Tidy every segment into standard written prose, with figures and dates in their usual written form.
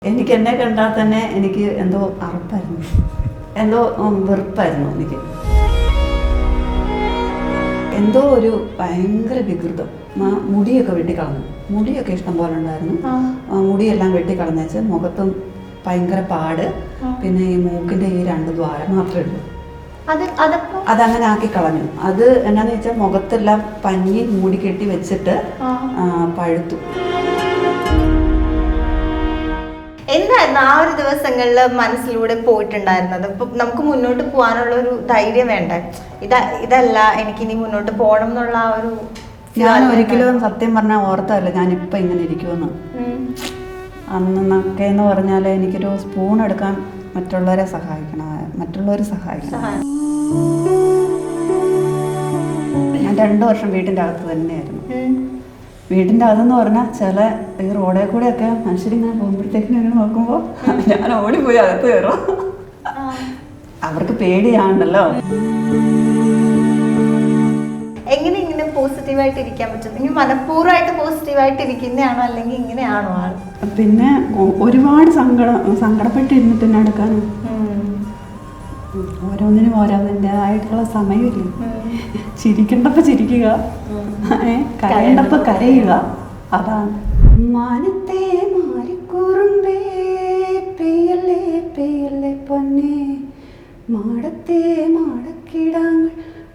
എനിക്ക് എന്നെ കണ്ടാൽ തന്നെ എനിക്ക് എന്തോ അറപ്പായിരുന്നു, എന്തോ വെറുപ്പായിരുന്നു. എനിക്ക് എന്തോ ഒരു ഭയങ്കര വികൃതം. മുടിയൊക്കെ വെട്ടിക്കളഞ്ഞു, മുടിയൊക്കെ ഇഷ്ടം പോലെ ഉണ്ടായിരുന്നു. മുടിയെല്ലാം വെട്ടിക്കളഞ്ഞേച്ച് മുഖത്തും ഭയങ്കര പാട്, പിന്നെ ഈ മൂക്കിൻ്റെ ഈ 2 ദ്വാരം മാത്രമേ ഉള്ളൂ. അതങ്ങനെ ആക്കി കളഞ്ഞു. അത് എന്നാന്ന് വെച്ചാൽ മുഖത്തെല്ലാം പഞ്ഞി മൂടി കെട്ടി വെച്ചിട്ട് പഴുത്തു. എന്തായിരുന്നു ആ ഒരു ദിവസങ്ങളിൽ മനസ്സിലൂടെ പോയിട്ടുണ്ടായിരുന്നത്? ഇപ്പൊ നമുക്ക് മുന്നോട്ട് പോകാനുള്ള ഒരു ധൈര്യം വേണ്ടേ? ഇതല്ല എനിക്കിനി മുന്നോട്ട് പോകണം എന്നുള്ള ആ ഒരു ഞാൻ ഒരിക്കലും സത്യം പറഞ്ഞാൽ ഓർത്തല്ല ഞാനിപ്പോൾ ഇങ്ങനെ ഇരിക്കുമെന്ന്. അന്നൊക്കെ എന്ന് പറഞ്ഞാൽ എനിക്കൊരു സ്പൂൺ എടുക്കാൻ മറ്റുള്ളവർ സഹായിക്കണം. ഞാൻ 2 വർഷം വീട്ടിൻ്റെ അകത്ത് തന്നെയായിരുന്നു. വീടിൻ്റെ അകത്തെന്ന് പറഞ്ഞാൽ ചില ഈ റോഡിൽ കൂടെയൊക്കെ മനുഷ്യരിങ്ങനെ പോകുമ്പോഴത്തേക്കിനും അങ്ങനെ നോക്കുമ്പോൾ ഞാൻ ഓടിപ്പോയി അകത്ത് കയറും. അവർക്ക് പേടിയാണല്ലോ. എങ്ങനെ ഇങ്ങനെ പോസിറ്റീവായിട്ട് ഇരിക്കാൻ പറ്റും? നിങ്ങൾ മനഃപൂർവ്വമായിട്ട് പോസിറ്റീവായിട്ട് ഇരിക്കുന്നതാണോ അല്ലെങ്കിൽ ഇങ്ങനെയാണോ ആൾ? പിന്നെ ഒരുപാട് സങ്കടപ്പെട്ടിരുന്നിട്ട് തന്നെ എടുക്കാനും ഓരോന്നിനും ഓരോന്നിൻ്റെതായിട്ടുള്ള സമയമില്ല. ചിരിക്കണ്ടപ്പോൾ ചിരിക്കുക, കരയണ്ടപ്പോൾ കരയുക. അതാണ്. മാനത്തെ മാറിക്കുറുമ്പേ പെയ്യല്ലേ പെയ്യല്ലേ പൊന്നെ, മാടത്തെ മാടക്കിടാങ്ങൾ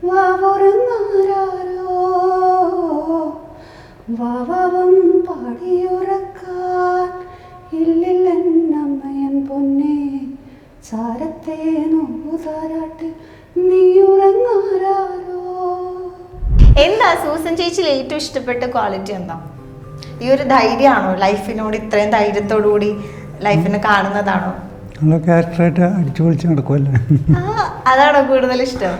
വാവുറങ്ങാരോ, വാവാവും പാടിയുറക്കാൻ ഇല്ലില്ലെന്നമ്മയൻ പൊന്നെ, ചാരത്തെ നോതാരാട്ട് നീ ഉറങ്ങാരോ. എന്താ സൂസൻ ചേച്ചിയിൽ ഏറ്റവും ഇഷ്ടപ്പെട്ട ക്വാളിറ്റി എന്താ? ഈ ഒരു ധൈര്യമാണോ? ലൈഫിനോട് ഇത്രയും ധൈര്യത്തോടു കൂടി ലൈഫിനെ കാണുന്നതാണോ? ക്യാരക്ടറായിട്ട് അടിച്ചു പൊളിച്ച് നടക്കുമല്ലേ, അതാണോ കൂടുതൽ ഇഷ്ടം?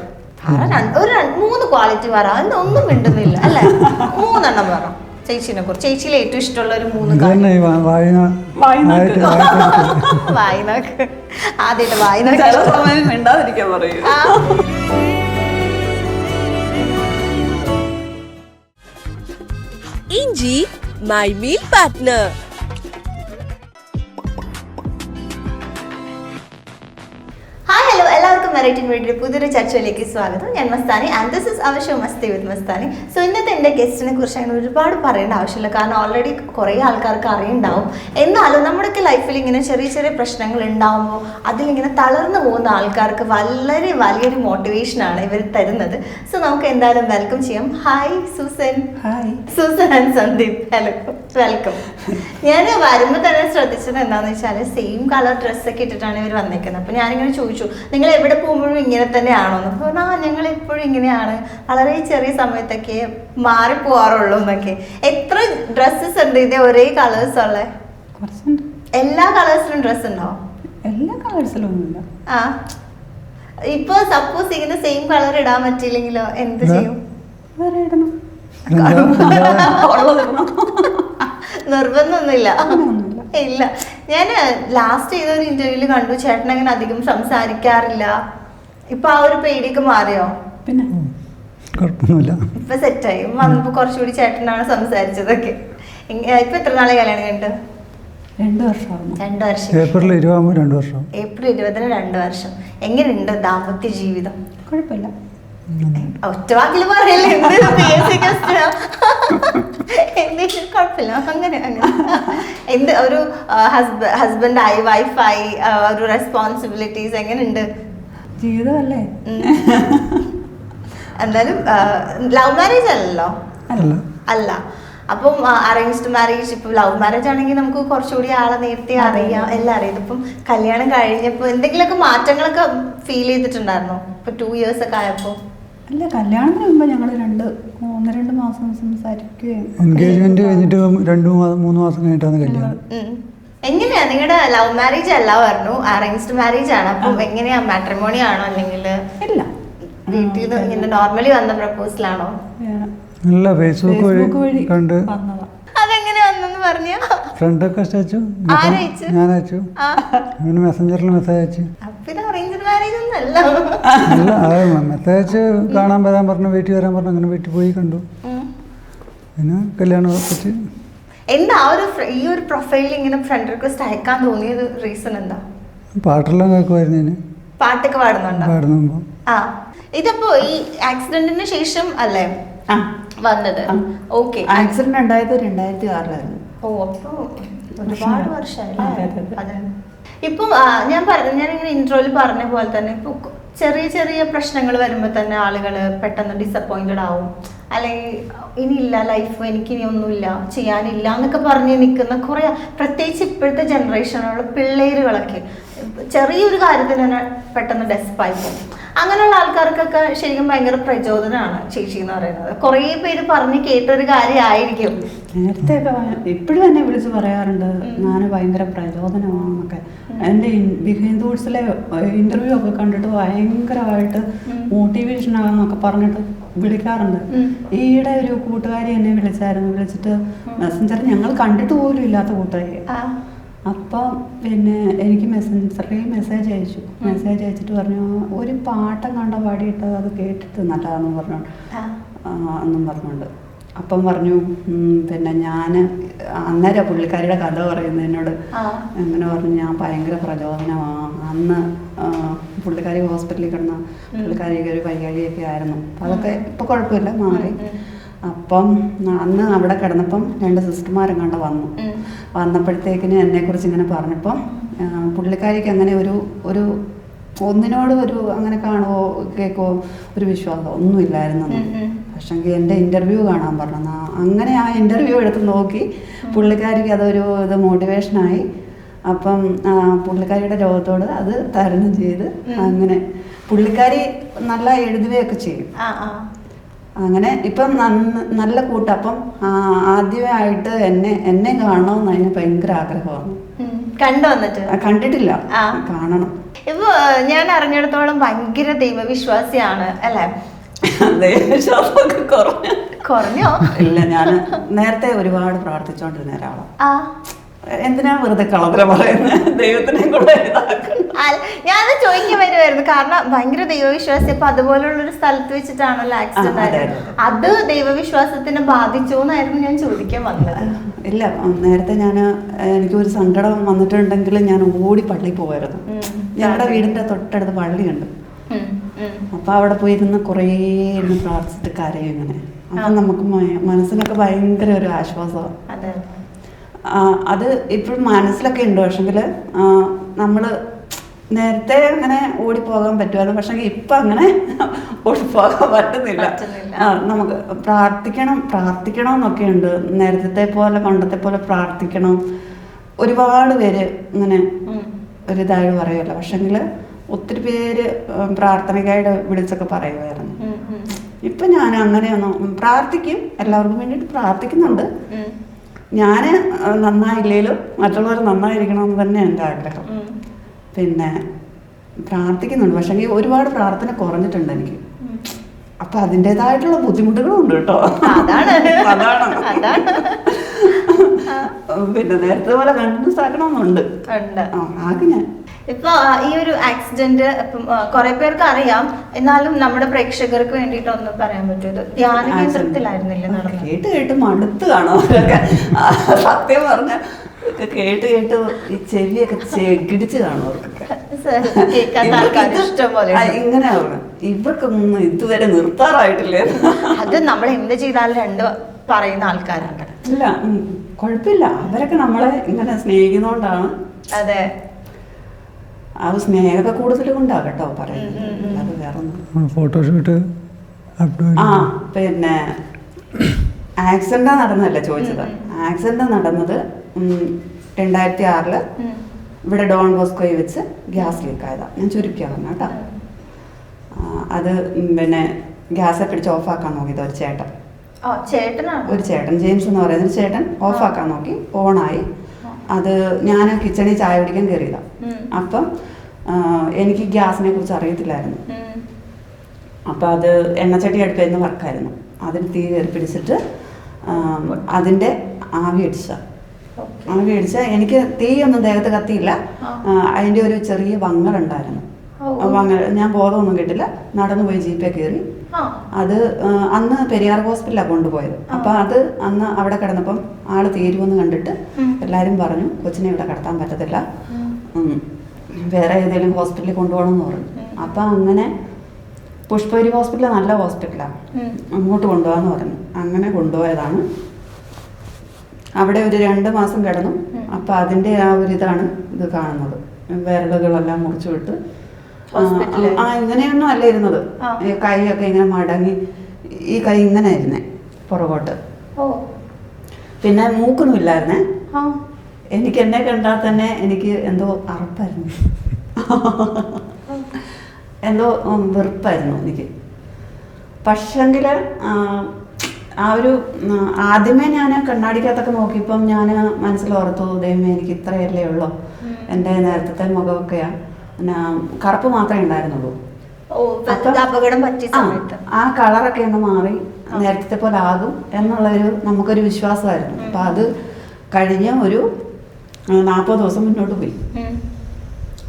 3 ക്വാളിറ്റി പറ. ഒന്നും മിണ്ടുന്നില്ല അല്ലേ? 3 എണ്ണം പറ ചേച്ചിനെ കുറിച്ച്. ചേച്ചിയിൽ ഏറ്റവും ഇഷ്ടമുള്ള ഒരു 3 വായനക്ക് ആദ്യമായിട്ട് വായനക്ക് മിണ്ടാതിരിക്കാൻ പറയൂ. ഇഞ്ചി my meal partner. Hi hello, എല്ലാവർക്കും വെറൈറ്റി മീഡിയയുടെ പുതിയൊരു ചർച്ചയിലേക്ക് സ്വാഗതം. ഞാൻ Mastani and this is our show Masti with Mastani. So ഇന്നത്തെ എൻ്റെ ഗസ്റ്റിനെ കുറിച്ച് അങ്ങനെ ഒരുപാട് പറയേണ്ട ആവശ്യമില്ല, കാരണം ഓൾറെഡി കുറേ ആൾക്കാർക്ക് അറിയുണ്ടാവും. എന്നാലും നമ്മുടെയൊക്കെ ലൈഫിൽ ഇങ്ങനെ ചെറിയ ചെറിയ പ്രശ്നങ്ങൾ ഉണ്ടാകുമ്പോൾ അതിലിങ്ങനെ തളർന്നു പോകുന്ന ആൾക്കാർക്ക് വളരെ വലിയൊരു മോട്ടിവേഷനാണ് ഇവർ തരുന്നത്. സോ നമുക്ക് എന്തായാലും വെൽക്കം ചെയ്യാം. Hi Susan. Hi Susan and Sandeep, hello, welcome. ഞാൻ വരുമ്പോൾ തന്നെ ശ്രദ്ധിച്ചത് എന്താണെന്ന് വെച്ചാൽ സെയിം കളർ ഡ്രസ്സൊക്കെ ഇട്ടിട്ടാണ് ഇവർ വന്നേക്കുന്നത്. അപ്പോൾ ഞാനിങ്ങനെ ചോദിച്ചു, നിങ്ങൾ എവിടെ പോകുമ്പോഴും ഇങ്ങനെ തന്നെയാണോ എന്ന്. അപ്പോൾ ഞങ്ങൾ എപ്പോഴും ഇങ്ങനെയാണ്, വളരെ ചെറിയ സമയത്തൊക്കെ മാറിപ്പോവാറുള്ളൂ എന്നൊക്കെ. എത്ര ഡ്രസ്സസ് ഉണ്ട് ഇതേ ഒരേ കളേഴ്സ് ഉള്ള? കുറച്ചുണ്ട്. എല്ലാ കളേഴ്സിലും ഡ്രസ്സ് ഉണ്ടോ? എല്ലാ കളേഴ്സിലും ഒന്നുമില്ല. ആ, ഇപ്പൊ സപ്പോസ് ഇങ്ങനെ സെയിം കളർ ഇടാൻ പറ്റിയില്ലെങ്കിലോ എന്ത് ചെയ്യും? വേറെ ഇടണം. നിർബന്ധമൊന്നുമില്ല ഇല്ല. ഞാൻ ലാസ്റ്റ് ചെയ്തൊരു ഇന്റർവ്യൂവിൽ കണ്ടു ചേട്ടൻ അങ്ങനെ അധികം സംസാരിക്കാറില്ല. ഇപ്പൊ ആ ഒരു പേടിയൊക്കെ മാറിയോ? പിന്നെ കുഴപ്പമൊന്നുമില്ല, ഇപ്പൊ സെറ്റായി. വന്നപ്പോ കുറച്ചുകൂടി ചേട്ടനാണ് സംസാരിച്ചതൊക്കെ. ഇപ്പൊ എത്ര നാളെ കല്യാണം കഴിഞ്ഞിട്ട്? 2 വർഷമാകുന്നു. 2 വർഷം. ഏപ്രിൽ 20 2 വർഷം. ഏപ്രിൽ 20 2 വർഷം. എങ്ങനെയുണ്ട് ദാമ്പത്യ ജീവിതം? കുഴപ്പമില്ല. ഒറ്റവാക്കിൽ പറയല്ലേ, കുഴപ്പമില്ല. അങ്ങനെ എന്ത് ഒരു ഹസ്ബൻഡായി വൈഫായി ഒരു റെസ്പോൺസിബിലിറ്റീസ് എങ്ങനെയുണ്ട്? ജീവിതമല്ലേ. എന്തായാലും ലവ് മാരേജ് അല്ലല്ലോ? അല്ല. അപ്പം അറേഞ്ച്ഡ് മാരേജ്. ഇപ്പൊ ലവ് മാരേജ് ആണെങ്കിൽ നമുക്ക് കുറച്ചുകൂടി ആളെ നേരത്തെ അറിയാം, എല്ലാം അറിയാം. ഇതിപ്പം കല്യാണം കഴിഞ്ഞപ്പോ എന്തെങ്കിലുമൊക്കെ മാറ്റങ്ങളൊക്കെ ഫീൽ ചെയ്തിട്ടുണ്ടായിരുന്നോ? ഇപ്പൊ 2 years ഒക്കെ ആയപ്പോ? അല്ല, കല്യാണത്തിന് മുമ്പ് ഞങ്ങൾ 1-2 മാസം സംസാരിക്കുകയും എൻഗേജ്മെന്റ് കഴിഞ്ഞിട്ട് 2-3 മാസം കഴിഞ്ഞിട്ടാണ് കല്യാണം. എങ്ങനെയാ നിങ്ങളുടെ ലവ് മാരേജ് അല്ല പറഞ്ഞു, അറേഞ്ച്ഡ് മാരേജ് ആണ്. അപ്പം എങ്ങനെയാ, മാട്രിമോണി ആണോ അല്ലെങ്കിൽ ഇല്ല വീട്ടിൽ നിന്ന് ഇങ്ങനെ നോർമലി വന്ന പ്രപ്പോസലാണോ? അല്ല, ഫേസ്ബുക്ക് വഴി കണ്ട്. അതെങ്ങനെ വന്നെന്ന് പറഞ്ഞ? ഫ്രണ്ടൊക്കെ അയച്ചു, ഞാൻ അയച്ചു, അങ്ങനെ മെസ്സഞ്ചറിൽ മെസ്സേജ് അയച്ചു. അല്ല, മെസ്സേജ് അയച്ച് കാണാൻ വരാൻ പറഞ്ഞു, വീട്ടിൽ വരാൻ പറഞ്ഞു. അങ്ങനെ വീട്ടിൽ പോയി കണ്ടു, പിന്നെ കല്യാണം ഉറപ്പിച്ച് എന്താ ഈ ഒരു പ്രൊഫൈലിൽ ഇങ്ങനെ ഫ്രണ്ട് റിക്വസ്റ്റ് അയക്കാൻ തോന്നിയത് റീസൺ എന്താ? പാട്ടെല്ലാം കേൾക്കുമായിരുന്നു. പാട്ടൊക്കെ പാടുന്നുണ്ടോ? പാടുമ്പോ ഇതിപ്പോ ഈ ആക്സിഡന്റിന് ശേഷം അല്ലേ വന്നത്? ഓക്കെ. ആക്സിഡന്റ് ഉണ്ടായത് 2006 ഓ, അപ്പൊ ഒരുപാട് വർഷമായി. ഇപ്പൊ ഞാനിങ്ങനെ ഇൻട്രോയിൽ പറഞ്ഞ പോലെ തന്നെ ഇപ്പൊ ചെറിയ ചെറിയ പ്രശ്നങ്ങൾ വരുമ്പോൾ തന്നെ ആളുകൾ പെട്ടെന്ന് ഡിസപ്പോയിന്റഡ് ആവും, അല്ലെങ്കിൽ ഇനിയില്ല ലൈഫ്, എനിക്കിനി ഒന്നുമില്ല ചെയ്യാനില്ല എന്നൊക്കെ പറഞ്ഞ് നിൽക്കുന്ന കുറേ, പ്രത്യേകിച്ച് ഇപ്പോഴത്തെ ജനറേഷനുള്ള പിള്ളേരുകളൊക്കെ ചെറിയൊരു കാര്യത്തിന് തന്നെ പെട്ടെന്ന് ഡെസ്പായി പോകും. അങ്ങനെയുള്ള ആൾക്കാർക്കൊക്കെ ശരിക്കും ഭയങ്കര പ്രചോദനമാണ് ചേച്ചി എന്ന് പറയുന്നത്. കുറേ പേര് പറഞ്ഞ് കേട്ടൊരു കാര്യമായിരിക്കും. നേരത്തെ ഇപ്പോഴും എന്നെ വിളിച്ച് പറയാറുണ്ട് ഞാൻ ഭയങ്കര പ്രചോദനമാണെന്നൊക്കെ. എൻ്റെ ബിഹൈൻഡ് ദ റൂൾസിലെ ഇന്റർവ്യൂ ഒക്കെ കണ്ടിട്ട് ഭയങ്കരമായിട്ട് മോട്ടിവേഷനാണെന്നൊക്കെ പറഞ്ഞിട്ട് വിളിക്കാറുണ്ട്. ഈയിടെ ഒരു കൂട്ടുകാരി എന്നെ വിളിച്ചിട്ട് മെസ്സഞ്ചർ ഞങ്ങൾ കണ്ടിട്ട് പോലും ഇല്ലാത്ത കൂട്ടുകാരി. അപ്പം പിന്നെ എനിക്ക് മെസ്സഞ്ചറിൽ മെസ്സേജ് അയച്ചിട്ട് പറഞ്ഞു ഒരു പാട്ടം കണ്ട പാടിയിട്ട് അത് കേട്ടിട്ട് നല്ലതാണെന്ന് പറഞ്ഞുകൊണ്ട് അപ്പം പറഞ്ഞു പിന്നെ ഞാൻ അന്നേരം പുള്ളിക്കാരിയുടെ കഥ പറയുന്നത് എന്നോട് അങ്ങനെ പറഞ്ഞു ഞാൻ ഭയങ്കര പ്രചോദനമാണ്. അന്ന് പുള്ളിക്കാരി ഹോസ്പിറ്റലിൽ കിടന്ന പുള്ളിക്കാരിക്ക് ഒരു വൈകാരിയൊക്കെ ആയിരുന്നു. അപ്പം അതൊക്കെ ഇപ്പം കുഴപ്പമില്ല, മാറി. അപ്പം അന്ന് അവിടെ കിടന്നപ്പം 2 സിസ്റ്റർമാരും കണ്ട വന്നപ്പോഴത്തേക്കിന് എന്നെക്കുറിച്ച് ഇങ്ങനെ പറഞ്ഞപ്പം പുള്ളിക്കാരിക്ക് അങ്ങനെ ഒരു ഒന്നിനോട് ഒരു അങ്ങനെ കാണുമോ കേൾക്കുമോ ഒരു വിശ്വാസം ഒന്നുമില്ലായിരുന്നു. പക്ഷെങ്കിൽ എൻ്റെ ഇൻ്റർവ്യൂ കാണാൻ പറഞ്ഞു. അങ്ങനെ ആ ഇൻ്റർവ്യൂ എടുത്ത് നോക്കി പുള്ളിക്കാരിക്ക് ഇത് മോട്ടിവേഷനായി. അപ്പം പുള്ളിക്കാരിയുടെ ലോകത്തോട് അത് തരണം ചെയ്ത് അങ്ങനെ പുള്ളിക്കാരി നല്ല എഴുതുകയൊക്കെ ചെയ്യും. അങ്ങനെ ഇപ്പം നല്ല കൂട്ടം. അപ്പം ആദ്യമായിട്ട് എന്നെ കാണണമെന്ന് അതിന് ഭയങ്കര ആഗ്രഹമാണ്. കണ്ടിട്ടില്ല, കാണണം. ഇപ്പൊ ഞാൻ അറിഞ്ഞിടത്തോളം ഭയങ്കര ദൈവവിശ്വാസിയാണ് അല്ലേ? ദൈവവിശ്വാസമൊക്കെ കുറഞ്ഞോ? ഇല്ല, ഞാൻ നേരത്തെ ഒരുപാട് പ്രാർത്ഥിച്ചോണ്ടിരുന്ന ഒരാളാണ്. എന്തിനാ വെറുതെ കളത്ര പറയുന്നത്? ദൈവത്തിനെ കൂടെ ഞാൻ ചോദിക്കാൻ വരുമായിരുന്നു. കാരണം ഭയങ്കര ദൈവവിശ്വാസി, അപ്പൊ അതുപോലുള്ളൊരു സ്ഥലത്ത് വെച്ചിട്ടാണല്ലോ ആക്സിഡന്റ് ആയത്. അത് ദൈവവിശ്വാസത്തിനെ ബാധിച്ചോ എന്നായിരുന്നു ഞാൻ ചോദിക്കാൻ വന്നത്. ഇല്ല, നേരത്തെ എനിക്കൊരു സങ്കടം വന്നിട്ടുണ്ടെങ്കിൽ ഞാൻ ഓടി പള്ളിയിൽ പോവായിരുന്നു. ഞങ്ങളുടെ വീടിന്റെ തൊട്ടടുത്ത് പള്ളിയുണ്ട്. അപ്പൊ അവിടെ പോയിരുന്ന് കുറേ ഇരുന്ന് പ്രാർത്ഥിച്ചിട്ട് കരയും ഇങ്ങനെ. അപ്പൊ നമുക്ക് മനസ്സിനൊക്കെ ഭയങ്കര ഒരു ആശ്വാസമാണ്. അത് ഇപ്പോഴും മനസ്സിലൊക്കെ ഉണ്ട്. പക്ഷെങ്കിൽ നമ്മൾ നേരത്തെ അങ്ങനെ ഓടിപ്പോകാൻ പറ്റുമായിരുന്നു. പക്ഷെ ഇപ്പം അങ്ങനെ ഓടിപ്പോകാൻ പറ്റുന്നില്ല. നമുക്ക് പ്രാർത്ഥിക്കണം എന്നൊക്കെ ഉണ്ട്. നേരത്തെ പോലെ പണ്ടത്തെ പോലെ പ്രാർത്ഥിക്കണം. ഒരുപാട് പേര് ഇങ്ങനെ ഒരിതായിട്ട് പറയുമല്ലോ. പക്ഷെങ്കിൽ ഒത്തിരി പേര് പ്രാർത്ഥനയ്ക്കായിട്ട് വിളിച്ചൊക്കെ പറയുമായിരുന്നു. ഇപ്പം ഞാൻ അങ്ങനെയൊന്നും പ്രാർത്ഥിക്കും, എല്ലാവർക്കും വേണ്ടിയിട്ട് പ്രാർത്ഥിക്കുന്നുണ്ട്. ഞാൻ നന്നായില്ലേലും മറ്റുള്ളവർ നന്നായിരിക്കണമെന്ന് തന്നെ എൻ്റെ ആഗ്രഹം. പിന്നെ പ്രാർത്ഥിക്കുന്നുണ്ട്. പക്ഷെങ്കിൽ ഒരുപാട് പ്രാർത്ഥന കുറഞ്ഞിട്ടുണ്ട് എനിക്ക്. അപ്പൊ അതിൻ്റെതായിട്ടുള്ള ബുദ്ധിമുട്ടുകളും ഉണ്ട് കേട്ടോ. അതാണ് പിന്നെ നേരത്തെ പോലെ കണ്ടിന്യൂസ് ആക്കണമെന്നുണ്ട്. ഞാൻ ഇപ്പൊ ഈ ഒരു ആക്സിഡന്റ് ഇപ്പം കുറെ പേർക്ക് അറിയാം, എന്നാലും നമ്മുടെ പ്രേക്ഷകർക്ക് വേണ്ടിയിട്ട് ഒന്ന് പറയാൻ പറ്റുമോ? ധ്യാന കേന്ദ്രത്തിലായിരുന്നില്ലേ നടന്നത്? കേട്ട് മടുത്ത് കാണാം. സത്യം പറഞ്ഞ കേട്ട് ഈ ചെവിയൊക്കെ ചെകിടിച്ച് കാണും അവർക്കൊക്കെ. ഇങ്ങനെ ഇവർക്കൊന്നും ഇതുവരെ നിർത്താറായിട്ടില്ലേ? അത് നമ്മൾ എന്ത് ചെയ്താലും രണ്ട് പറയുന്ന ആൾക്കാരുണ്ട്. ഇല്ല, കുഴപ്പമില്ല. അവരൊക്കെ നമ്മളെ ഇങ്ങനെ സ്നേഹിക്കുന്നോണ്ടാണ്. അതെ, ആ സ്നേഹമൊക്കെ കൂടുതൽ കൊണ്ടാകട്ടോ പറയുന്നത്. അത് വേറൊന്നും. ഫോട്ടോഷൂട്ട് പിന്നെ ആക്സിഡന്റ് നടന്നല്ലേ ചോദിച്ചത്? ആക്സിഡന്റ് നടന്നത് 2006 ഇവിടെ ഡോൺ ബോസ്കോയിൽ വെച്ച് ഗ്യാസ് ലീക്കായതാണ്. ഞാൻ ചുരുക്കിയാ പറഞ്ഞു കേട്ടോ. അത് പിന്നെ ഗ്യാസെ പിടിച്ച് ഓഫാക്കാൻ നോക്കിയത് ഒരു ചേട്ടൻ ജെയിംസ് എന്ന് പറയുന്ന ഒരു ചേട്ടൻ ഓഫാക്കാൻ നോക്കി, ഓണായി. അത് ഞാൻ കിച്ചണിൽ ചായ പിടിക്കാൻ കയറിയതാണ്. അപ്പം എനിക്ക് ഗ്യാസിനെ കുറിച്ച് അറിയത്തില്ലായിരുന്നു. അപ്പം അത് എണ്ണച്ചട്ടി അടുപ്പിൽ വർക്കായിരുന്നു. അതിന് തീ കയറി പിടിച്ചിട്ട് അതിൻ്റെ ആവി അടിച്ച എനിക്ക് തീയൊന്നും ദേഹത്ത് കത്തിയില്ല. അതിൻ്റെ ഒരു ചെറിയ വങ്ങലുണ്ടായിരുന്നു. അപ്പം അങ്ങനെ ഞാൻ ബോധമൊന്നും കിട്ടില്ല, നടന്നു പോയി ജീപ്പേ കയറി. അത് അന്ന് പെരിയാർ ഹോസ്പിറ്റലാണ് കൊണ്ടുപോയത്. അപ്പം അത് അന്ന് അവിടെ കിടന്നപ്പം ആള് തീരുമെന്ന് കണ്ടിട്ട് എല്ലാവരും പറഞ്ഞു കൊച്ചിനെ ഇവിടെ കിടത്താൻ പറ്റത്തില്ല, വേറെ ഏതെങ്കിലും ഹോസ്പിറ്റലിൽ കൊണ്ടുപോകണമെന്ന് പറഞ്ഞു. അപ്പം അങ്ങനെ പുഷ്പഗിരി ഹോസ്പിറ്റൽ നല്ല ഹോസ്പിറ്റലാണ്, അങ്ങോട്ട് കൊണ്ടുപോകാന്ന് പറഞ്ഞു. അങ്ങനെ കൊണ്ടുപോയതാണ്. അവിടെ ഒരു 2 മാസം കിടന്നു. അപ്പം അതിൻ്റെ ആ ഒരു ഇതാണ് ഇത് കാണുന്നത്. വിരലുകളെല്ലാം മുറിച്ചു വിട്ട് ഇങ്ങനെയൊന്നും അല്ല ഇരുന്നത്. കൈയൊക്കെ ഇങ്ങനെ മടങ്ങി, ഈ കൈ ഇങ്ങനെ ആയിരുന്നേ പുറകോട്ട്. പിന്നെ മൂക്കൊന്നും ഇല്ലായിരുന്നേ. എനിക്ക് എന്നെ കണ്ടാൽ തന്നെ എനിക്ക് എന്തോ അറപ്പായിരുന്നു, എന്തോ വെറുപ്പായിരുന്നു എനിക്ക്. പക്ഷെങ്കിൽ ആ ഒരു ആദ്യമേ ഞാൻ കണ്ണാടിക്കകത്തൊക്കെ നോക്കിയപ്പം ഞാൻ മനസ്സിലോർത്തു, ദൈവമേ എനിക്ക് ഇത്രയല്ലേ ഉള്ളൂ, എൻ്റെ നേരത്തെ മുഖമൊക്കെയാണ്, പിന്നെ കറുപ്പ് മാത്രമേ ഉണ്ടായിരുന്നുള്ളൂ. ആ കളറൊക്കെ ഒന്ന് മാറി നേരത്തെ പോലെ ആകും എന്നുള്ളൊരു നമുക്കൊരു വിശ്വാസമായിരുന്നു. അപ്പം അത് കഴിഞ്ഞ ഒരു 40 ദിവസം മുന്നോട്ട് പോയി.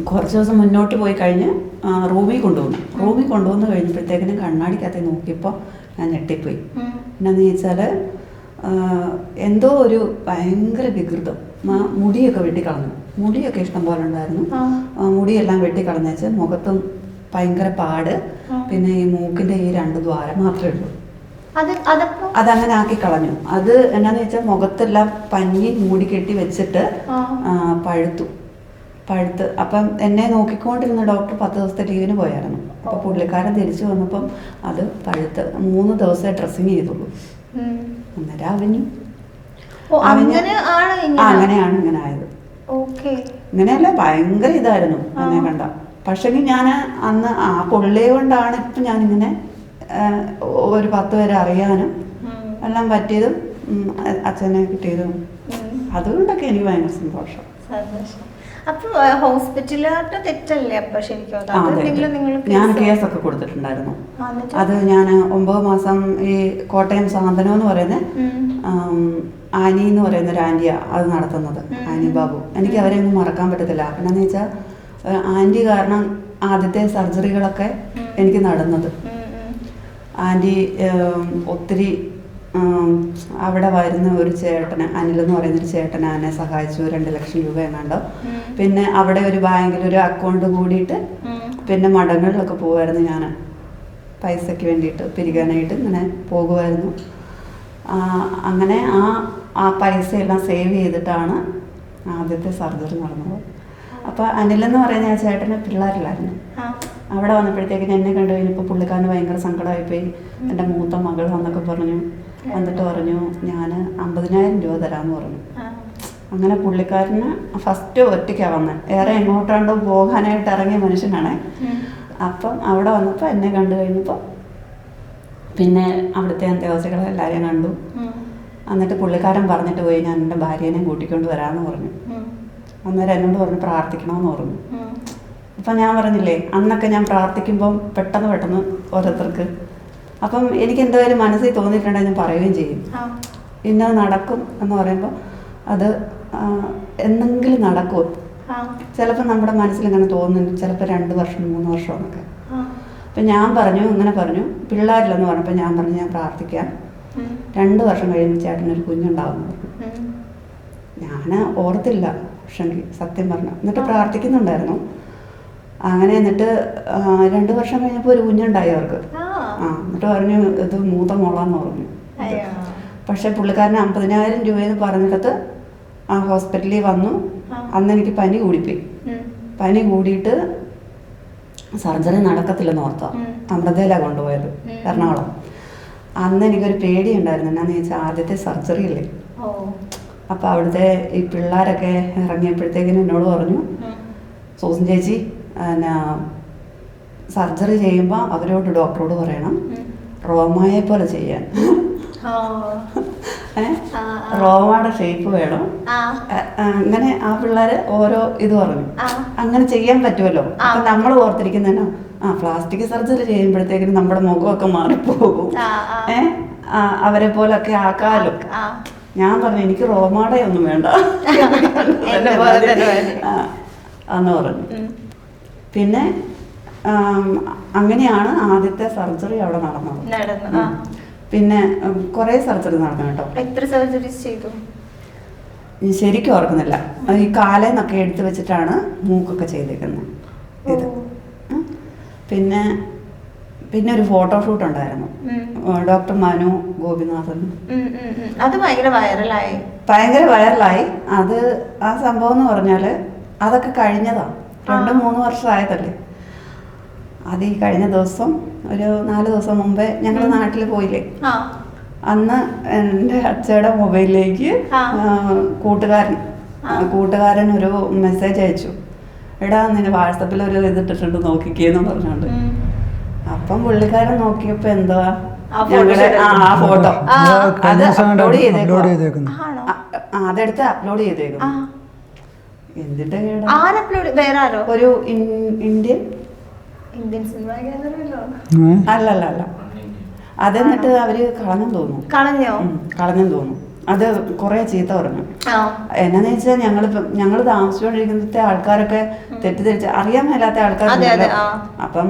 കുറച്ച് ദിവസം മുന്നോട്ട് പോയി കഴിഞ്ഞ് റൂമിൽ കൊണ്ടുവന്ന് കഴിഞ്ഞപ്പോഴത്തേക്കിനും കണ്ണാടിക്കകത്ത് നോക്കിയപ്പോൾ ഞാൻ ഞെട്ടിപ്പോയി. എന്നാന്ന് ചോദിച്ചാൽ എന്തോ ഒരു ഭയങ്കര വികൃതം. മുടിയൊക്കെ വെട്ടിക്കളഞ്ഞു, മുടിയൊക്കെ ഇഷ്ടം പോലെ ഉണ്ടായിരുന്നു. മുടിയെല്ലാം വെട്ടിക്കളഞ്ഞേച്ച് മുഖത്തും ഭയങ്കര പാട്, പിന്നെ ഈ മൂക്കിൻ്റെ ഈ 2 ദ്വാരം മാത്രമേ ഉള്ളൂ. അതങ്ങനെ ആക്കി കളഞ്ഞു. അത് എന്നാന്ന് വെച്ചാൽ മുഖത്തെല്ലാം പഞ്ഞി മൂടിക്കെട്ടി വെച്ചിട്ട് പഴുത്ത്. അപ്പം എന്നെ നോക്കിക്കൊണ്ടിരുന്ന ഡോക്ടർ 10 ദിവസത്തെ ലീവിന് പോയായിരുന്നു. അപ്പോൾ പുള്ളിക്കാരൻ തിരിച്ചു വന്നപ്പം അത് പഴുത്ത് 3 ദിവസമേ ഡ്രസ്സിങ് ചെയ്തുള്ളൂ. അന്നേരം അങ്ങനെയാണ് ഇങ്ങനെ ആയത്. ഇങ്ങനെയല്ല, ഭയങ്കര ഇതായിരുന്നു എന്നെ കണ്ട. പക്ഷെങ്കിൽ ഞാൻ അന്ന് ആ പൊള്ളിയെ കൊണ്ടാണ് ഇപ്പം ഞാനിങ്ങനെ ഒരു 10 പേരെ അറിയാനും എല്ലാം പറ്റിയതും അച്ഛനെ കിട്ടിയതും. അതുകൊണ്ടൊക്കെ എനിക്ക് ഭയങ്കര സന്തോഷം. ഞാൻ കേസൊക്കെ കൊടുത്തിട്ടുണ്ടായിരുന്നു. അത് ഞാൻ 9 മാസം ഈ കോട്ടയം സാന്ത്വനം എന്ന് പറയുന്ന ആനി എന്ന് പറയുന്ന ഒരു ആൻറ്റിയാണ് അത് നടത്തുന്നത്, ആനി ബാബു. എനിക്ക് അവരെ ഒന്നും മറക്കാൻ പറ്റത്തില്ല. എന്നാന്ന് വെച്ചാൽ ആൻറ്റി കാരണം ആദ്യത്തെ സർജറികളൊക്കെ എനിക്ക് നടന്നത്. ആൻറ്റി ഒത്തിരി അവിടെ വരുന്ന ഒരു ചേട്ടന്, അനിൽ എന്ന് പറയുന്നൊരു ചേട്ടന് എന്നെ സഹായിച്ചു. 2 ലക്ഷം രൂപ എങ്ങാണ്ടോ. പിന്നെ അവിടെ ഒരു ബാങ്കിൽ ഒരു അക്കൗണ്ട് കൂടിയിട്ട് പിന്നെ മഠങ്ങളിലൊക്കെ പോകുമായിരുന്നു. ഞാൻ പൈസയ്ക്ക് വേണ്ടിയിട്ട് പിരിക്കാനായിട്ട് ഇങ്ങനെ പോകുമായിരുന്നു. അങ്ങനെ ആ പൈസയെല്ലാം സേവ് ചെയ്തിട്ടാണ് ആദ്യത്തെ സർജറി നടന്നത്. അപ്പോൾ അനിലെന്ന് പറയുന്ന ആ ചേട്ടന് പിള്ളേരില്ലായിരുന്നു. അവിടെ വന്നപ്പോഴത്തേക്കിന് എന്നെ കണ്ടു കഴിഞ്ഞപ്പോൾ പുള്ളിക്കാരന് ഭയങ്കര സങ്കടമായിപ്പോയി. എൻ്റെ മൂത്ത മകൾ വന്നൊക്കെ പറഞ്ഞു. എന്നിട്ട് പറഞ്ഞു ഞാൻ 50,000 രൂപ തരാമെന്ന് പറഞ്ഞു. അങ്ങനെ പുള്ളിക്കാരന് ഫസ്റ്റ് ഒറ്റയ്ക്കാണ് വന്നത്. വേറെ എങ്ങോട്ടാണ്ടോ പോകാനായിട്ട് ഇറങ്ങിയ മനുഷ്യനാണ്. അപ്പം അവിടെ വന്നപ്പോൾ എന്നെ കണ്ടു കഴിഞ്ഞപ്പോൾ പിന്നെ അവിടുത്തെ അന്തേവാസികളെ എല്ലാവരെയും കണ്ടു. എന്നിട്ട് പുള്ളിക്കാരൻ പറഞ്ഞിട്ട് പോയി ഞാൻ എൻ്റെ ഭാര്യേനെ കൂട്ടിക്കൊണ്ട് വരാമെന്ന് പറഞ്ഞു. അന്നേരം എന്നോട് പറഞ്ഞു പ്രാർത്ഥിക്കണമെന്ന് പറഞ്ഞു. അപ്പം ഞാൻ പറഞ്ഞില്ലേ അന്നൊക്കെ ഞാൻ പ്രാർത്ഥിക്കുമ്പം പെട്ടെന്ന് ഓരോരുത്തർക്ക് അപ്പം എനിക്ക് എന്തായാലും മനസ്സിൽ തോന്നിയിട്ടുണ്ടെങ്കിൽ ഞാൻ പറയുകയും ചെയ്യും. ഇന്നത് നടക്കും എന്ന് പറയുമ്പോൾ അത് എന്തെങ്കിലും നടക്കുമോ. ചിലപ്പോൾ നമ്മുടെ മനസ്സിലിങ്ങനെ തോന്നുന്നു, ചിലപ്പോൾ 2 വർഷം 3 വർഷം എന്നൊക്കെ. അപ്പം ഞാൻ ഇങ്ങനെ പറഞ്ഞു പിള്ളേരില്ലെന്ന് പറഞ്ഞപ്പോൾ ഞാൻ പറഞ്ഞു ഞാൻ പ്രാർത്ഥിക്കാം, 2 വർഷം കഴിയുമ്പോൾ ചേട്ടനൊരു കുഞ്ഞുണ്ടാവുമെന്ന് പറഞ്ഞു. ഞാൻ ഓർത്തില്ല, പക്ഷെങ്കിൽ സത്യം പറഞ്ഞു. എന്നിട്ട് പ്രാർത്ഥിക്കുന്നുണ്ടായിരുന്നു. അങ്ങനെ എന്നിട്ട് 2 വർഷം കഴിഞ്ഞപ്പോൾ ഒരു കുഞ്ഞുണ്ടായി അവർക്ക്. എന്നിട്ട് പറഞ്ഞു ഇത് മൂത്ത മോളാന്ന് പറഞ്ഞു. പക്ഷെ പുള്ളിക്കാരന് 50,000 രൂപയെന്ന് പറഞ്ഞിടത്ത് ആ ഹോസ്പിറ്റലിൽ വന്നു. അന്ന് എനിക്ക് പനി കൂടിപ്പോയി. പനി കൂടിയിട്ട് സർജറി നടക്കത്തില്ലെന്ന് ഓർത്താ അമൃതയിലാണ് കൊണ്ടുപോയത്, എറണാകുളം. അന്ന് എനിക്കൊരു പേടിയുണ്ടായിരുന്നു. എന്നാന്ന് ചോദിച്ചാൽ ആദ്യത്തെ സർജറി അല്ലേ. അപ്പോൾ അവിടുത്തെ ഈ പിള്ളേരൊക്കെ ഇറങ്ങിയപ്പോഴത്തേക്കിനും എന്നോട് പറഞ്ഞു സൂസൻ ചേച്ചി പിന്നെ സർജറി ചെയ്യുമ്പോൾ അവരോട് ഡോക്ടറോട് പറയണം റോമയെ പോലെ ചെയ്യാൻ. റോമയുടെ ഷേപ്പ് വേണം. അങ്ങനെ ആ പിള്ളേര് ഓരോ ഇത് പറഞ്ഞു. അങ്ങനെ ചെയ്യാൻ പറ്റുമല്ലോ. അപ്പൊ നമ്മൾ ഓർത്തിരിക്കുന്നതന്നെ പ്ലാസ്റ്റിക് സർജറി ചെയ്യുമ്പോഴത്തേക്കും നമ്മുടെ മുഖമൊക്കെ മാറിപ്പോകും, അവരെ പോലൊക്കെ ആക്കാലോ. ഞാൻ പറഞ്ഞു എനിക്ക് റോമാടെ ഒന്നും വേണ്ട അന്ന് പറഞ്ഞു. പിന്നെ അങ്ങനെയാണ് ആദ്യത്തെ സർജറി അവിടെ നടന്നത്. പിന്നെ കുറേ സർജറി നടന്നു കേട്ടോ. എത്ര സർജറീസ് ചെയ്തു? ശരിക്കും ഓർക്കുന്നില്ല. ഈ കാലേന്നൊക്കെ എടുത്തു വെച്ചിട്ടാണ് മൂക്കൊക്കെ ചെയ്തേക്കുന്നത് ഇത്. പിന്നെ പിന്നെ ഒരു ഫോട്ടോഷൂട്ട് ഉണ്ടായിരുന്നു, ഡോക്ടർ മനു ഗോപിനാഥൻ. അത് ഭയങ്കര വൈറലായി. അത് ആ സംഭവം എന്ന് പറഞ്ഞാല് അതൊക്കെ കഴിഞ്ഞതാ, 2-3 വർഷമായതല്ലേ. അത് ഈ കഴിഞ്ഞ ദിവസം ഒരു 4 ദിവസം മുമ്പേ ഞങ്ങൾ നാട്ടിൽ പോയില്ലേ, അന്ന് എൻ്റെ അച്ഛയുടെ മൊബൈലിലേക്ക് കൂട്ടുകാരൻ ഒരു മെസ്സേജ് അയച്ചു, എടാ നിന്റെ വാട്സപ്പിൽ ഒരു ഇതിട്ടിട്ടുണ്ട് നോക്കിക്കേന്ന് പറഞ്ഞോണ്ട്. അപ്പം പുള്ളിക്കാരൻ നോക്കിയപ്പോ എന്താ ഞങ്ങളുടെ ആ ഫോട്ടോ അത് അപ്ലോഡ് ചെയ്തേക്കും, അതെടുത്ത് അപ്ലോഡ് ചെയ്തേക്കും. എന്നിട്ട് ഒരു ഇന്ത്യൻ അല്ല അതെന്നിട്ട് അവര് കളഞ്ഞെന്ന് തോന്നുന്നു. അത് കുറെ ചീത്ത പറഞ്ഞു. എന്നാന്ന് വെച്ചാൽ ഞങ്ങള് താമസിച്ചുകൊണ്ടിരിക്കുന്നത്തെ ആൾക്കാരൊക്കെ തെറ്റിദ്ധരിച്ച് അറിയാൻ മേലാത്ത ആൾക്കാർ. അപ്പം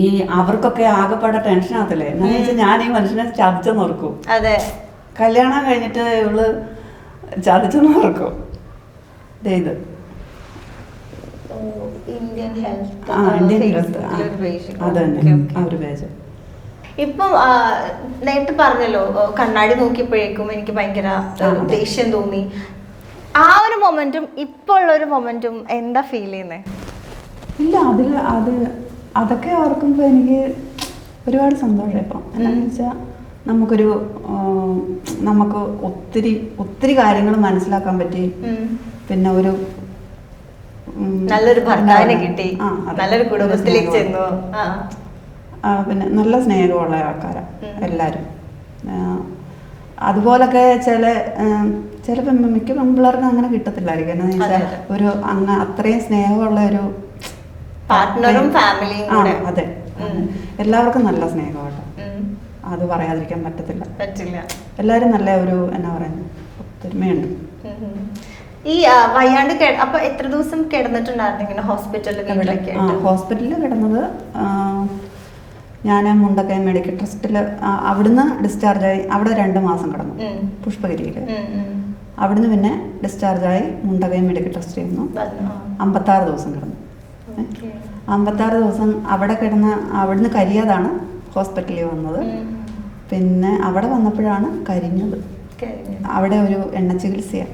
ഈ അവർക്കൊക്കെ ആകെപ്പാടെ ടെൻഷൻ ആകത്തില്ലേ. എന്നാന്ന് വെച്ചാൽ ഞാൻ ഈ മനുഷ്യനെ ചതിച്ചെന്ന് ഓർക്കും. കല്യാണം കഴിഞ്ഞിട്ട് ഇവള് ചതിച്ചെന്ന് ഓർക്കും. ഇത് ഇന്ത്യൻ ഹെൽത്ത് അത് തന്നെ ആ ഒരു പേജ്. ഇപ്പം നേരത്തെ പറഞ്ഞല്ലോ കണ്ണാടി നോക്കിയപ്പോഴേക്കും എനിക്ക് ഭയങ്കര ദേഷ്യം തോന്നി. ആ ഒരു മൊമെന്റും ഇപ്പൊ ഉള്ള ഒരു മൊമെന്റും എന്താ ഫീൽ ചെയ്യുന്നത്? ഇല്ല, അതൊക്കെ ഓർക്കുമ്പോൾ എനിക്ക് ഒരുപാട് സന്തോഷം. ഇപ്പം എന്താണെന്ന് വെച്ചാൽ നമുക്ക് ഒത്തിരി കാര്യങ്ങൾ മനസ്സിലാക്കാൻ പറ്റി. പിന്നെ ഒരു നല്ലൊരു ഭർത്താവിനെ കിട്ടി, നല്ലൊരു കുടുംബത്തിലേക്ക് ചെന്നു. പിന്നെ നല്ല സ്നേഹമുള്ള ആൾക്കാരാണ് എല്ലാവരും. അതുപോലൊക്കെ ചിലപ്പോൾ മിക്ക പെൺപിള്ളേർക്ക് അങ്ങനെ കിട്ടത്തില്ലായിരിക്കും. എന്താണെന്ന് വെച്ചാൽ ഒരു അത്രയും സ്നേഹമുള്ള ഒരു പാർട്ട്ണറും ഫാമിലിയും. അതെ, എല്ലാവർക്കും നല്ല സ്നേഹമാണ്. അത് പറയാതിരിക്കാൻ പറ്റില്ല. എല്ലാവരും നല്ല ഒരു എന്നാ പറയുന്നത് ഒത്തൊരുമയുണ്ട്. ഈ വയ്യാണ്ട് അപ്പൊ എത്ര ദിവസം കിടന്നിട്ടുണ്ടായിരുന്നു ഇങ്ങനെ ഹോസ്പിറ്റലിൽ കിടന്നത്? ഞാൻ മുണ്ടക്കയം മെഡിക്കൽ ട്രസ്റ്റിൽ അവിടുന്ന് ഡിസ്ചാർജായി. അവിടെ 2 മാസം കിടന്നു പുഷ്പഗിരിയിൽ. അവിടുന്ന് പിന്നെ ഡിസ്ചാർജായി മുണ്ടക്കയം മെഡിക്കൽ ട്രസ്റ്റിൽ നിന്ന് 56 ദിവസം കിടന്നു. 56 ദിവസം അവിടെ കിടന്ന് അവിടുന്ന് കരിയാതാണ് ഹോസ്പിറ്റലിൽ വന്നത്. പിന്നെ അവിടെ വന്നപ്പോഴാണ് കരിഞ്ഞത്. അവിടെ ഒരു എണ്ണ ചികിത്സയാണ്.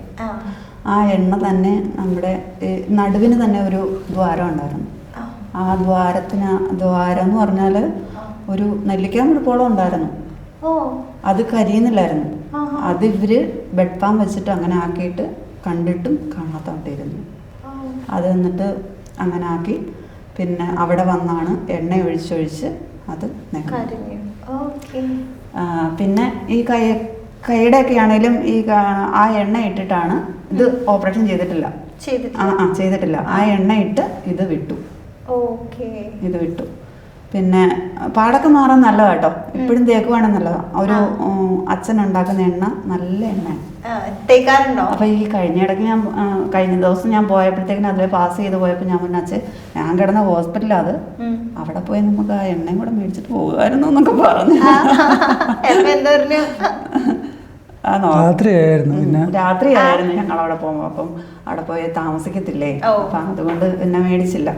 ആ എണ്ണ തന്നെ നമ്മുടെ നടുവിന് തന്നെ ഒരു ദ്വാരം ഉണ്ടായിരുന്നു. ആ ദ്വാരം എന്ന് പറഞ്ഞാൽ ഒരു നെല്ലിക്കാൻ മുഴുപ്പോളം ഉണ്ടായിരുന്നു. അത് കരിയുന്നില്ലായിരുന്നു. അത് ഇവര് ബെഡ് പാം വെച്ചിട്ട് അങ്ങനെ ആക്കിയിട്ട് കണ്ടിട്ടും കാണാത്തോണ്ടിരുന്നു. അത് എന്നിട്ട് അങ്ങനെ ആക്കി പിന്നെ അവിടെ വന്നാണ് എണ്ണ ഒഴിച്ചൊഴിച്ച് അത് പിന്നെ ഈ കൈയുടെ ഒക്കെ ആണെങ്കിലും ഈ ആ എണ്ണ ഇട്ടിട്ടാണ് ഇത് ഓപ്പറേഷൻ ചെയ്തിട്ടില്ല. ആ എണ്ണ ഇട്ട് ഇത് വിട്ടു. പിന്നെ പാടൊക്കെ മാറാൻ നല്ലതാ കേട്ടോ. ഇപ്പോഴും തേക്കുവാണെങ്കിൽ നല്ലതാ. ഒരു അച്ഛൻ ഉണ്ടാക്കുന്ന എണ്ണ നല്ല എണ്ണയാണ്. അപ്പൊ ഈ കഴിഞ്ഞ ദിവസം ഞാൻ പോയപ്പോഴത്തേക്കിനും അതിലെ പാസ് ചെയ്ത് പോയപ്പോൾ ഞാൻ മുന്നേ ഞാൻ കിടന്ന ഹോസ്പിറ്റലിൽ അത് അവിടെ പോയി നമുക്ക് ആ എണ്ണയും കൂടെ മേടിച്ചിട്ട് പോകുമായിരുന്നു എന്നൊക്കെ പറഞ്ഞു. രാത്രിയായിരുന്നു ഞങ്ങൾ അവിടെ പോകുമ്പോ. അപ്പം അവിടെ പോയി താമസിക്കത്തില്ലേ, അപ്പൊ അതുകൊണ്ട് പിന്നെ മേടിച്ചില്ല.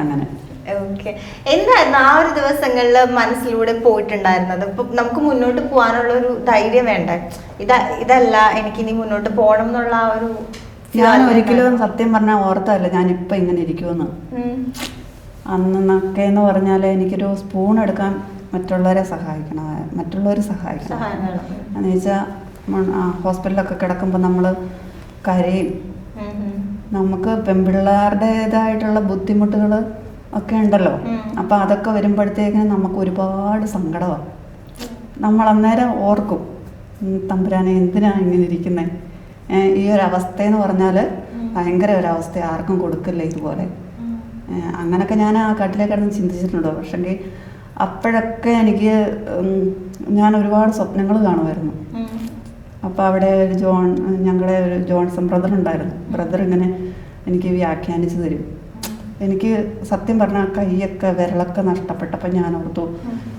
അങ്ങനെ എന്തായിരുന്നു ആ ഒരു ദിവസങ്ങളിൽ മനസ്സിലൂടെ പോയിട്ടുണ്ടായിരുന്നത്? ഇപ്പൊ നമുക്ക് മുന്നോട്ട് പോകാനുള്ള ഒരു ധൈര്യം വേണ്ടേ? ഇതല്ല എനിക്കിനി മുന്നോട്ട് പോകണം എന്നുള്ള ആ ഒരു. ഞാൻ ഒരിക്കലും സത്യം പറഞ്ഞാൽ ഓർത്തല്ല ഞാനിപ്പൊ ഇങ്ങനെ ഇരിക്കുമെന്ന്. അന്നൊക്കെ എന്ന് പറഞ്ഞാൽ എനിക്കൊരു സ്പൂൺ എടുക്കാൻ മറ്റുള്ളവർ സഹായിക്കണം. എന്ന് വെച്ചാൽ ഹോസ്പിറ്റലൊക്കെ കിടക്കുമ്പോൾ നമ്മൾ കരയും. നമുക്ക് പെൺപിള്ളേരുടേതായിട്ടുള്ള ബുദ്ധിമുട്ടുകൾ ഒക്കെ ഉണ്ടല്ലോ. അപ്പം അതൊക്കെ വരുമ്പോഴത്തേക്കിനും നമുക്ക് ഒരുപാട് സങ്കടമാണ്. നമ്മൾ അന്നേരം ഓർക്കും, തമ്പുരാനെ എന്തിനാണ് ഇങ്ങനെ ഇരിക്കുന്നത്, ഈ ഒരു അവസ്ഥയെന്ന് പറഞ്ഞാൽ ഭയങ്കര ഒരവസ്ഥ, ആർക്കും കൊടുക്കില്ല ഇതുപോലെ. അങ്ങനെയൊക്കെ ഞാൻ ആ കട്ടിലേ കിടന്ന് ചിന്തിച്ചിട്ടുണ്ട്. പക്ഷെങ്കിൽ അപ്പോഴൊക്കെ എനിക്ക് ഞാൻ ഒരുപാട് സ്വപ്നങ്ങൾ കാണുമായിരുന്നു. അപ്പോൾ അവിടെ ഒരു ഞങ്ങളുടെ ഒരു ജോൺസൺ ബ്രദർ ഉണ്ടായിരുന്നു. ബ്രദർ ഇങ്ങനെ എനിക്ക് വ്യാഖ്യാനിച്ച് തരും. എനിക്ക് സത്യം പറഞ്ഞാൽ കൈയൊക്കെ വിരളൊക്കെ നഷ്ടപ്പെട്ടപ്പോൾ ഞാൻ ഓർത്തു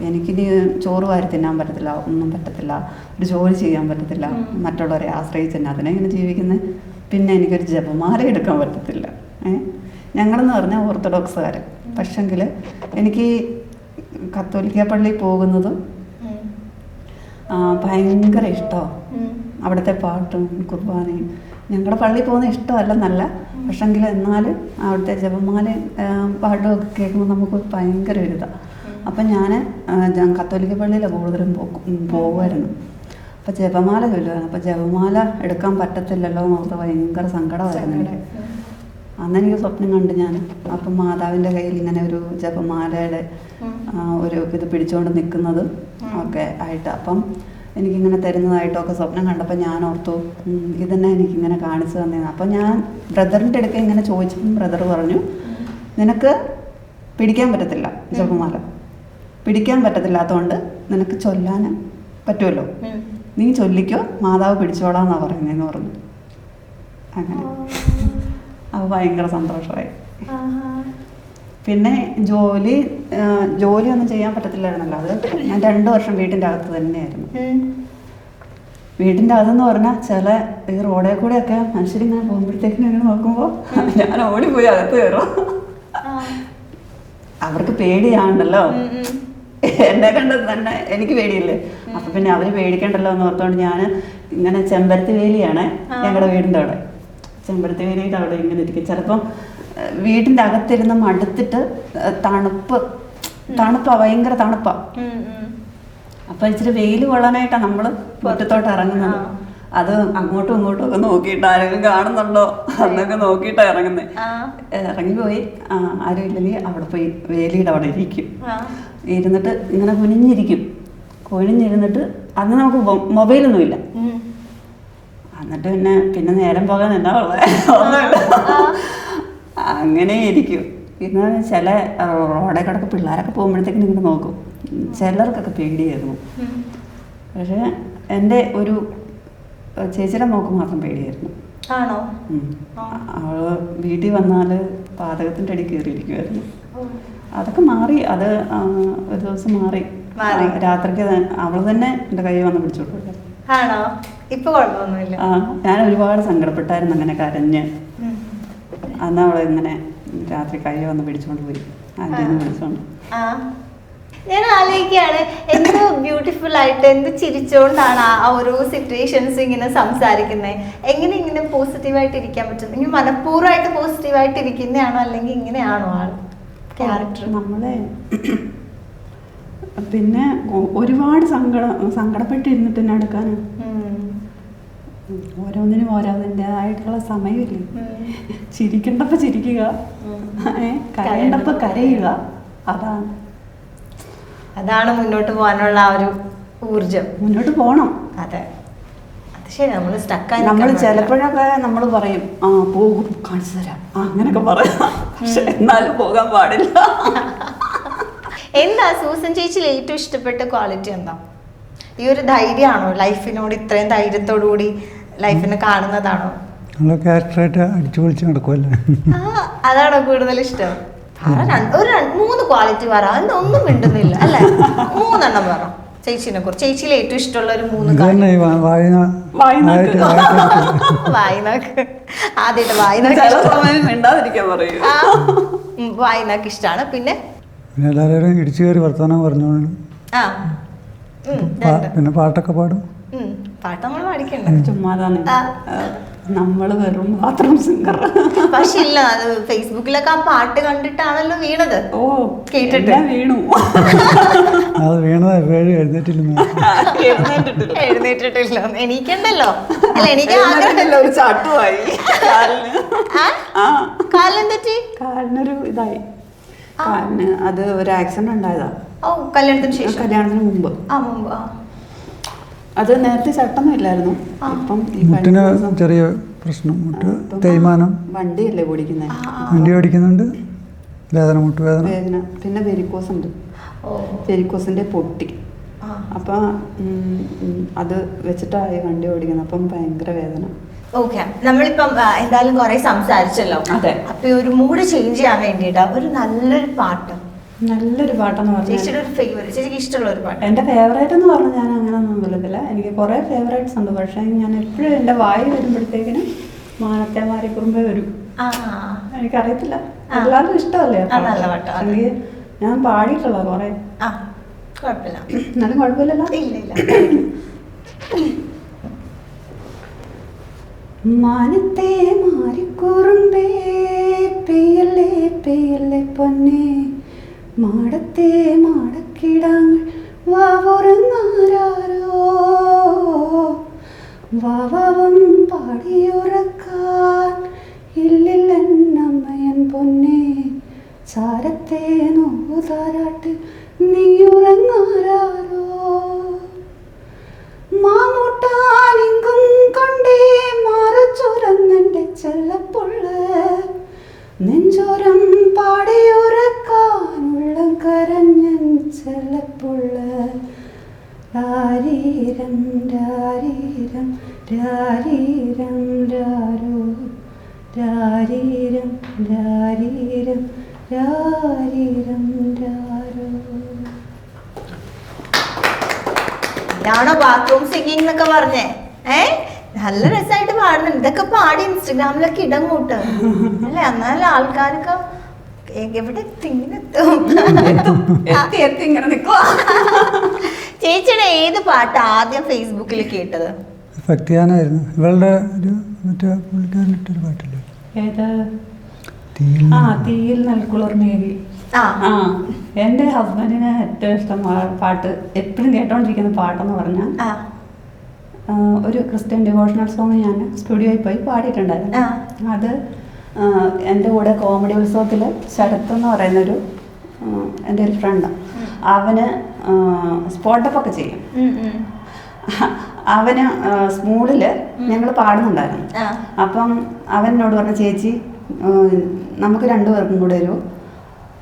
എനിക്കിനി ചോറ് വാരി തിന്നാൻ പറ്റത്തില്ല, ഒന്നും പറ്റത്തില്ല, ഒരു ജോലി ചെയ്യാൻ പറ്റത്തില്ല, മറ്റുള്ളവരെ ആശ്രയിച്ച് തന്നെ അതിനെങ്ങനെ ജീവിക്കുന്നത്. പിന്നെ എനിക്കൊരു ജപമാല എടുക്കാൻ പറ്റത്തില്ല. ഞങ്ങളെന്ന് പറഞ്ഞാൽ ഓർത്തഡോക്സുകാർ. പക്ഷെങ്കിൽ എനിക്ക് കത്തോലിക്ക പള്ളിയിൽ പോകുന്നത് ഭയങ്കര ഇഷ്ടമാണ്. അവിടുത്തെ പാട്ടും കുർബാനയും ഞങ്ങളുടെ പള്ളിയിൽ പോകുന്ന ഇഷ്ടമല്ലെന്നല്ല, പക്ഷെങ്കിൽ എന്നാലും അവിടുത്തെ ജപമാലയും പാട്ടും ഒക്കെ കേൾക്കുമ്പോൾ നമുക്ക് ഭയങ്കര ഒരു ഇതാണ്. അപ്പം ഞാൻ കത്തോലിക്ക പള്ളിയിലാണ് കൂടുതലും പോകുമായിരുന്നു. അപ്പോൾ ജപമാല ചൊല്ലുമായിരുന്നു. അപ്പോൾ ജപമാല എടുക്കാൻ പറ്റത്തില്ലല്ലോ എന്നോർത്ത് ഭയങ്കര സങ്കടമായിരുന്നു. അന്നെനിക്ക് സ്വപ്നം കണ്ട് ഞാൻ അപ്പം മാതാവിൻ്റെ കയ്യിൽ ഇങ്ങനെ ഒരു ജപമാലയുടെ ഒരു ഇത് പിടിച്ചുകൊണ്ട് നിൽക്കുന്നത് ഒക്കെ ആയിട്ട് അപ്പം എനിക്കിങ്ങനെ തരുന്നതായിട്ടൊക്കെ സ്വപ്നം കണ്ടപ്പോൾ ഞാൻ ഓർത്തു ഇതന്നെ എനിക്കിങ്ങനെ കാണിച്ചു തന്നേന്ന്. അപ്പം ഞാൻ ബ്രദറിൻ്റെ അടുക്ക ഇങ്ങനെ ചോദിച്ചപ്പം ബ്രദർ പറഞ്ഞു, നിനക്ക് പിടിക്കാൻ പറ്റത്തില്ല ജപമാല, പിടിക്കാൻ പറ്റത്തില്ലാത്തതുകൊണ്ട് നിനക്ക് ചൊല്ലാൻ പറ്റുമല്ലോ, നീ ചൊല്ലിക്കോ, മാതാവ് പിടിച്ചോളാന്നാണ് പറയുന്നതെന്ന് പറഞ്ഞു. അങ്ങനെ അത് ഭയങ്കര സന്തോഷമായി. പിന്നെ ജോലിയൊന്നും ചെയ്യാൻ പറ്റത്തില്ലായിരുന്നല്ലോ. അത് ഞാൻ 2 വർഷം വീട്ടിൻ്റെ അകത്ത് തന്നെയായിരുന്നു. വീട്ടിൻ്റെ അകത്തെന്ന് പറഞ്ഞാൽ ചില ഈ റോഡിൽ കൂടെയൊക്കെ മനുഷ്യരിങ്ങനെ പോകുമ്പോഴത്തേക്കിനും ഇങ്ങനെ നോക്കുമ്പോൾ ഞാൻ ഓടിപ്പോയി അകത്ത് കയറും. അവർക്ക് പേടിയാണല്ലോ, എന്നെ കണ്ടത് തന്നെ എനിക്ക് പേടിയില്ലേ. അപ്പം പിന്നെ അവർ പേടിക്കണ്ടല്ലോ എന്ന് ഓർത്തുകൊണ്ട് ഞാൻ ഇങ്ങനെ ചെമ്പരത്തി വേലിയാണ് ഞങ്ങളുടെ വീടിൻ്റെ അവിടെ. ചെമ്പരത്തി വേലിയുടെ അവിടെ ഇങ്ങനെ ഇരിക്കും. ചിലപ്പം വീട്ടിൻ്റെ അകത്തിരുന്ന് മടുത്തിട്ട് തണുപ്പാണ്, ഭയങ്കര തണുപ്പാണ്. അപ്പം ഇച്ചിരി വെയിൽ കൊള്ളാനായിട്ടാണ് നമ്മൾ മുറ്റത്തോട്ട് ഇറങ്ങുന്നത്. അത് അങ്ങോട്ടും ഇങ്ങോട്ടും ഒക്കെ നോക്കിയിട്ട് ആരെങ്കിലും കാണുന്നുണ്ടോ എന്നൊക്കെ നോക്കിയിട്ടാണ് ഇറങ്ങുന്നത്. ഇറങ്ങിപ്പോയി ആരും ഇല്ലെങ്കിൽ അവിടെ പോയി വേലിയുടെ അവിടെ ഇരിക്കും. ഇരുന്നിട്ട് ഇങ്ങനെ കുനിഞ്ഞിരുന്നിട്ട് അന്ന് നമുക്ക് മൊബൈലൊന്നുമില്ല. എന്നിട്ട് പിന്നെ നേരം പോകാൻ എന്താ ഉള്ളത്, അങ്ങനെ ഇരിക്കും. പിന്നെ ചില റോഡിൽ കിടക്ക് പിള്ളേരൊക്കെ പോകുമ്പോഴത്തേക്കും ഇങ്ങനെ നോക്കും. ചിലർക്കൊക്കെ പേടിയായിരുന്നു. പക്ഷേ എൻ്റെ ഒരു ചേച്ചിയുടെ മോക്ക് മാത്രം പേടിയായിരുന്നു. അവള് വീട്ടിൽ വന്നാൽ പാതകത്തിൻ്റെ അടി കയറിയിരിക്കുമായിരുന്നു. അതൊക്കെ മാറി. അത് ഒരു ദിവസം മാറി. രാത്രിക്ക് അവള് തന്നെ എൻ്റെ കൈ വന്ന് പിടിച്ചോട്ടു. ഞാൻ ഒരുപാട് സങ്കടപ്പെട്ടായിരുന്നു, അങ്ങനെ കരഞ്ഞ്. അന്ന് അവളെ ഇങ്ങനെ രാത്രി കൈ വന്ന് പിടിച്ചോണ്ട് പോയി, ആന്റീന്ന് പിടിച്ചോണ്ട്. ഞാൻ ആലോചിക്കുകയാണ്, എന്ത് ബ്യൂട്ടിഫുൾ ആയിട്ട്, എന്ത് ചിരിച്ചോണ്ടാണ് ആ ഓരോ സിറ്റുവേഷൻസ് ഇങ്ങനെ സംസാരിക്കുന്നത്. എങ്ങനെ ഇങ്ങനെ പോസിറ്റീവായിട്ട് ഇരിക്കാൻ പറ്റും? ഇങ്ങനെ മനഃപൂർവ്വമായിട്ട് പോസിറ്റീവായിട്ട് ഇരിക്കുന്നതാണോ, അല്ലെങ്കിൽ ഇങ്ങനെയാണോ ആൾ ക്യാരക്ടർ? നമ്മളെ പിന്നെ ഒരുപാട് സങ്കടപ്പെട്ടിരുന്നിട്ട് തന്നെ എടുക്കാനാണ്. ഓരോന്നിനും ഓരോന്നിൻ്റെതായിട്ടുള്ള സമയമില്ലേ. ചിരിക്കണ്ടപ്പോൾ ചിരിക്കുക, കരയേണ്ടപ്പോൾ കരയുക. അതാണ് മുന്നോട്ട് പോകാനുള്ള ആ ഒരു ഊർജം. മുന്നോട്ട് പോകണം. അതെ, അത് ശരി. നമ്മൾ ചിലപ്പോഴൊക്കെ നമ്മൾ പറയും പോകും, കാണിച്ചു തരാം, അങ്ങനെയൊക്കെ പറയാം. പക്ഷെ എന്നാലും പോകാൻ പാടില്ല. എന്താ സൂസൻ ചേച്ചിയിൽ ഏറ്റവും ഇഷ്ടപ്പെട്ട ക്വാളിറ്റി എന്താ? ഈ ഒരു ധൈര്യമാണോ? ലൈഫിനോട് ഇത്രയും ധൈര്യത്തോടു കൂടി ലൈഫിനെ കാണുന്നതാണോ? ക്യാരക്ടറായിട്ട് അടിച്ചു പൊളിച്ച് നടക്കുമല്ലേ, അതാണോ കൂടുതൽ ഇഷ്ടം? ഒരു 3 ക്വാളിറ്റി പറ. ഒന്നും മിണ്ടുന്നില്ല അല്ലേ? 3 എണ്ണം പറ ചേച്ചിനെ കുറിച്ച്. ചേച്ചിയിൽ ഏറ്റവും ഇഷ്ടമുള്ള ഒരു 3 വായിനാക്ക്. ആദ്യമായിട്ട് വായിനാക്ക് ഇഷ്ടമാണ്. പിന്നെ എല്ലാവരും ഇടിച്ചു കയറി വർത്തമാനം പറഞ്ഞോണ്ട്, പിന്നെ പാട്ടൊക്കെ പാടും. പാട്ട് നമ്മൾ പാടിക്കണ്ട, ചുമ്മാതാണ്. നമ്മള് വെറും ബാത്റൂം സിംഗർ. പക്ഷെ ഇല്ല, അത് ഫേസ്ബുക്കിലൊക്കെ ആ പാട്ട് കണ്ടിട്ടാണല്ലോ വീണത്. കേട്ടിട്ട് വീണു. അത് വീണത് എഴുന്നേറ്റിട്ടില്ല. എണീക്കണ്ടല്ലോ. അല്ല, എനിക്ക് ഒരു ചട്ടുമായി കാലിനെന്തെറ്റി? കാലിനൊരു ഇതായി. കാലിന് അത് ഒരു ആക്സിഡന്റ് ഉണ്ടായതാ. കല്യാണത്തിന് ശേഷം? കല്യാണത്തിന് മുമ്പ്. അത് നേരത്തെ ചട്ടൊന്നും ഇല്ലായിരുന്നു. ഇപ്പം മുട്ടിന് ചെറിയ പ്രശ്നം, മുട്ട് തേയ്മാനം. വണ്ടിയല്ലേ ഓടിക്കുന്നത്? വണ്ടി ഓടിക്കുന്നുണ്ട്, വേദന, മുട്ടുവേദന. പിന്നെ വെരിക്കോസ് ഉണ്ട്. വെരിക്കോസിന്റെ പൊട്ടി. അപ്പം അത് വെച്ചിട്ടായി വണ്ടി ഓടിക്കുന്നത്. അപ്പം ഭയങ്കര വേദന. ഓക്കെ, നമ്മളിപ്പം എന്തായാലും കുറെ സംസാരിച്ചല്ലോ. അതെ. അപ്പൊ ഒരു മൂഡ് ചേഞ്ച് ചെയ്യാൻ വേണ്ടിട്ടാ ഒരു നല്ലൊരു പാട്ട്, നല്ലൊരു പാട്ടെന്ന് പറഞ്ഞാൽ ചേച്ചിയുടെ ഒരു ഫേവറേറ്റ്, ചേച്ചിക്ക് ഇഷ്ടമുള്ള ഒരു പാട്ട്. എൻ്റെ ഫേവറേറ്റ് എന്ന് പറഞ്ഞാൽ ഞാൻ അങ്ങനെ ഒന്നും വിളിക്കില്ല. എനിക്ക് കുറേ ഫേവറേറ്റ്സ് ഉണ്ട്. പക്ഷേ ഞാൻ എപ്പോഴും എൻ്റെ വായി വരുമ്പോഴത്തേക്കിനും മാനത്തെ മാരിക്കുറുമ്പേ വരും. എനിക്കറിയത്തില്ല, എല്ലാവർക്കും ഇഷ്ടമല്ലേ? നല്ല പാട്ടാ. എനിക്ക് ഞാൻ പാടിയിട്ടുള്ള കുറേ. കുഴപ്പമില്ല, എന്നാലും കുഴപ്പമില്ലല്ലോ. ഇല്ല. മാനത്തെ മാരിക്കുറുമ്പേ പെയ്യല്ലേ പെയ്യല്ലേ പൊന്നെ, മാടത്തെ മാടക്കിടാങ്ങൾ വാവുറങ്ങാരോ, വാവം പാടിയുറക്കാൻ ഇല്ലില്ലെന്നമ്മയൻ പൊന്നെ, ചാരത്തെ നോതാരാട്ട് നീ ഉറങ്ങാരോ, മാമൂട്ടാനിങ്കും കൊണ്ടേ മാറച്ചുരന്നെൻ്റെ ചെല്ലപ്പുള്ള, നെഞ്ചോരം പാടിയുറക്കാനുള്ള കരഞ്ഞൻ ചെല്ലപ്പുള്ള, രാരീരം രാരീരം രാരീരം രാരോ, രാരീരം രാരീരം രാരീരം രാരോ. ഇതാണോ ബാത്റൂം സിംഗിങ് എന്നൊക്കെ പറഞ്ഞേ? നല്ല രസമായിട്ട് പാടുന്നുണ്ട്. ഇതൊക്കെ പാടി ഇൻസ്റ്റഗ്രാമിലൊക്കെ ഇടം കൂട്ട് അല്ലേ? എന്നാലും ആൾക്കാരൊക്കെ എവിടെ ഇങ്ങനെ നിൽക്കുക. ചേച്ചിയുടെ ഏത് പാട്ട് ആദ്യം ഫേസ്ബുക്കിൽ കേട്ടത്? ഭക്തിയാനായിരുന്നു. ഇവളുടെ ഒരു മറ്റേ പുള്ളിക്കാരനിട്ടൊരു പാട്ടില്ലേ, ഏത്? തീയിൽ തീയിൽ നൽകുളർമേകി. എൻ്റെ ഹസ്ബൻഡിന് ഏറ്റവും ഇഷ്ടം പാട്ട്, എപ്പോഴും കേട്ടോണ്ടിരിക്കുന്ന പാട്ടെന്ന് പറഞ്ഞാൽ ഒരു ക്രിസ്ത്യൻ ഡിവോഷണൽ സോങ് ഞാൻ സ്റ്റുഡിയോയിൽ പോയി പാടിയിട്ടുണ്ടായിരുന്നു. അത് എൻ്റെ കൂടെ കോമഡി ഉത്സവത്തിൽ ശരത്ത് എന്ന് പറയുന്നൊരു എൻ്റെ ഒരു ഫ്രണ്ട്, അവന് സ്പോട്ടപ്പൊക്കെ ചെയ്യും. അവന് സ്കൂളിൽ ഞങ്ങൾ പാടുന്നുണ്ടായിരുന്നു. അപ്പം അവൻ എന്നോട് പറഞ്ഞ, ചേച്ചി നമുക്ക് രണ്ടുപേർക്കും കൂടെ ഒരു